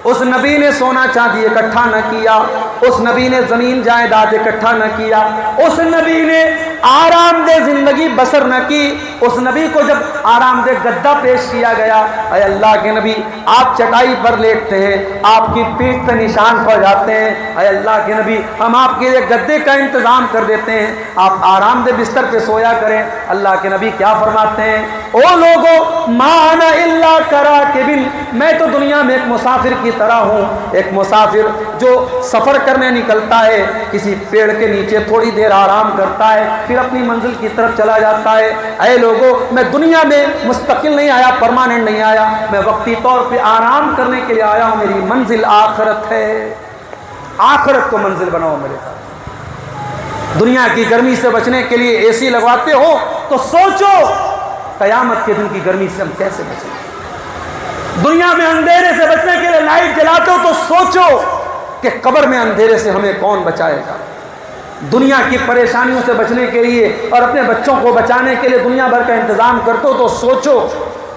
اس نبی نے سونا چاندی اکٹھا نہ کیا، اس نبی نے زمین جائیداد اکٹھا نہ کیا، اس نبی نے آرام دہ زندگی بسر نہ کی۔ اس نبی کو جب آرام دہ گدا پیش کیا گیا، اے اللہ کے نبی آپ چٹائی پر لیٹتے ہیں، آپ کی پیٹھ پہ نشان پڑ جاتے ہیں، اے اللہ کے نبی ہم آپ کے لیے گدے کا انتظام کر دیتے ہیں، آپ آرام دہ بستر پہ سویا کریں۔ اللہ کے نبی کیا فرماتے ہیں؟ او لوگو ما انا الا کراکبن، میں تو دنیا میں ایک مسافر کی طرح ہوں، ایک مسافر جو سفر کرنے نکلتا ہے، کسی پیڑ کے نیچے تھوڑی دیر آرام کرتا ہے، پھر اپنی منزل کی طرف چلا جاتا ہے۔ اے لوگوں، میں دنیا میں مستقل نہیں آیا، پرماننٹ نہیں آیا، میں وقتی طور پہ آرام کرنے کے لیے آیا ہوں، میری منزل آخرت ہے۔ آخرت کو منزل بناؤ میرے ساتھ۔ دنیا کی گرمی سے بچنے کے لیے اے سی لگواتے ہو تو سوچو قیامت کے دن کی گرمی سے ہم کیسے بچیں۔ دنیا میں اندھیرے سے بچنے کے لیے لائٹ جلاتے ہو تو سوچو کہ قبر میں اندھیرے سے ہمیں کون بچائے گا۔ دنیا کی پریشانیوں سے بچنے کے لیے اور اپنے بچوں کو بچانے کے لیے دنیا بھر کا انتظام کرتے ہو تو سوچو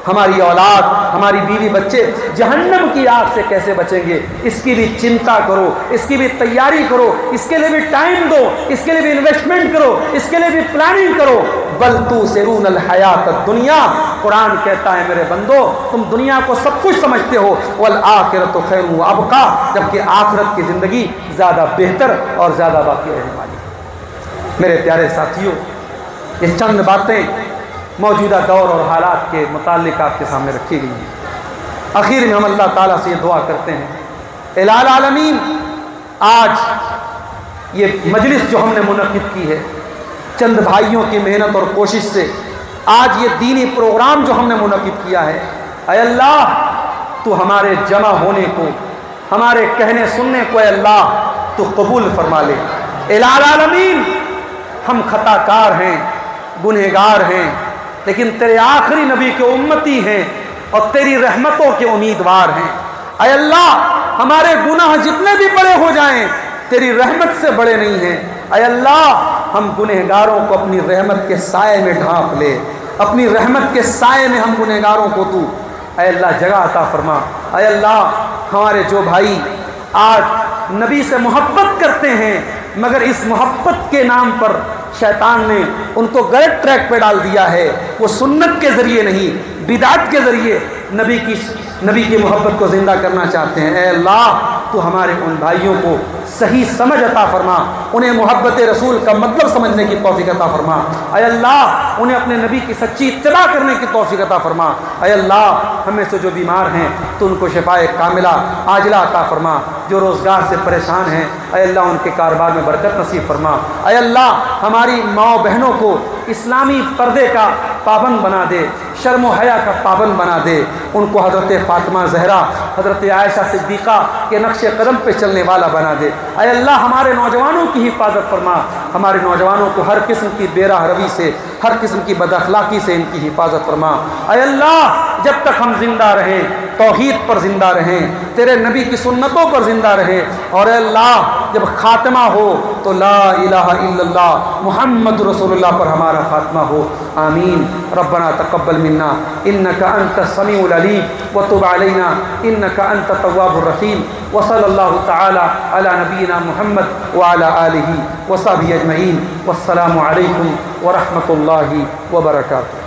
ہماری اولاد، ہماری بیوی بچے جہنم کی آگ سے کیسے بچیں گے، اس کی بھی چنتا کرو، اس کی بھی تیاری کرو، اس کے لیے بھی ٹائم دو، اس کے لیے بھی انویسٹمنٹ کرو، اس کے لیے بھی پلاننگ کرو۔ بل تؤثرون الحیات الدنیا، قرآن کہتا ہے میرے بندو تم دنیا کو سب کچھ سمجھتے ہو، والآخرۃ خیر وابقیٰ، جبکہ آخرت کی زندگی زیادہ بہتر اور زیادہ باقی رہنے والی ہے۔ میرے پیارے ساتھیوں، یہ چند باتیں موجودہ دور اور حالات کے متعلق آپ کے سامنے رکھی گئی ہیں۔ آخر میں ہم اللہ تعالیٰ سے یہ دعا کرتے ہیں، الہ العالمین، آج یہ مجلس جو ہم نے منعقد کی ہے چند بھائیوں کی محنت اور کوشش سے، آج یہ دینی پروگرام جو ہم نے منعقد کیا ہے، اے اللہ تو ہمارے جمع ہونے کو، ہمارے کہنے سننے کو اے اللہ تو قبول فرما لے۔ الہ العالمین، ہم خطا کار ہیں، گنہگار ہیں، لیکن تیرے آخری نبی کے امتی ہیں اور تیری رحمتوں کے امیدوار ہیں۔ اے اللہ ہمارے گناہ جتنے بھی بڑے ہو جائیں تیری رحمت سے بڑے نہیں ہیں۔ اے اللہ ہم گنہگاروں کو اپنی رحمت کے سائے میں ڈھانپ لے، اپنی رحمت کے سائے میں ہم گنہگاروں کو تو اے اللہ جگہ عطا فرما۔ اے اللہ ہمارے جو بھائی آج نبی سے محبت کرتے ہیں مگر اس محبت کے نام پر شیطان نے ان کو غلط ٹریک پہ ڈال دیا ہے، وہ سنت کے ذریعے نہیں بدعت کے ذریعے نبی کی محبت کو زندہ کرنا چاہتے ہیں۔ اے اللہ تو ہمارے ان بھائیوں کو صحیح سمجھ عطا فرما، انہیں محبت رسول کا مطلب سمجھنے کی توفیق عطا فرما۔ اے اللہ انہیں اپنے نبی کی سچی اتباع کرنے کی توفیق عطا فرما۔ اے اللہ ہمیں سے جو بیمار ہیں تو ان کو شفائے کاملہ عاجلہ عطا فرما، جو روزگار سے پریشان ہیں اے اللہ ان کے کاروبار میں برکت نصیب فرما۔ اے اللہ ہماری ماؤں بہنوں کو اسلامی پردے کا پابند بنا دے، شرم و حیا کا پابند بنا دے، ان کو حضرت فاطمہ زہرا، حضرت عائشہ صدیقہ کے نقش قدم پہ چلنے والا بنا دے۔ اے اللہ ہمارے نوجوانوں کی حفاظت فرما، ہمارے نوجوانوں کو ہر قسم کی بے راہ روی سے، ہر قسم کی بد اخلاقی سے ان کی حفاظت فرما۔ اے اللہ جب تک ہم زندہ رہیں توحید پر زندہ رہیں، تیرے نبی کی سنتوں پر زندہ رہیں، اور اے اللہ جب خاتمہ ہو تو لا الہ الا اللہ محمد رسول اللہ پر ہمارا خاتمہ ہو۔ آمین۔ ربنا تقبل منا انک انت السمیع العلیم وتب علینا انک انت التواب الرحیم، وصلی اللہ تعالی علی نبینا محمد وعلی آلہ وصحبہ اجمعین، والسلام علیکم ورحمۃ اللہ وبرکاتہ۔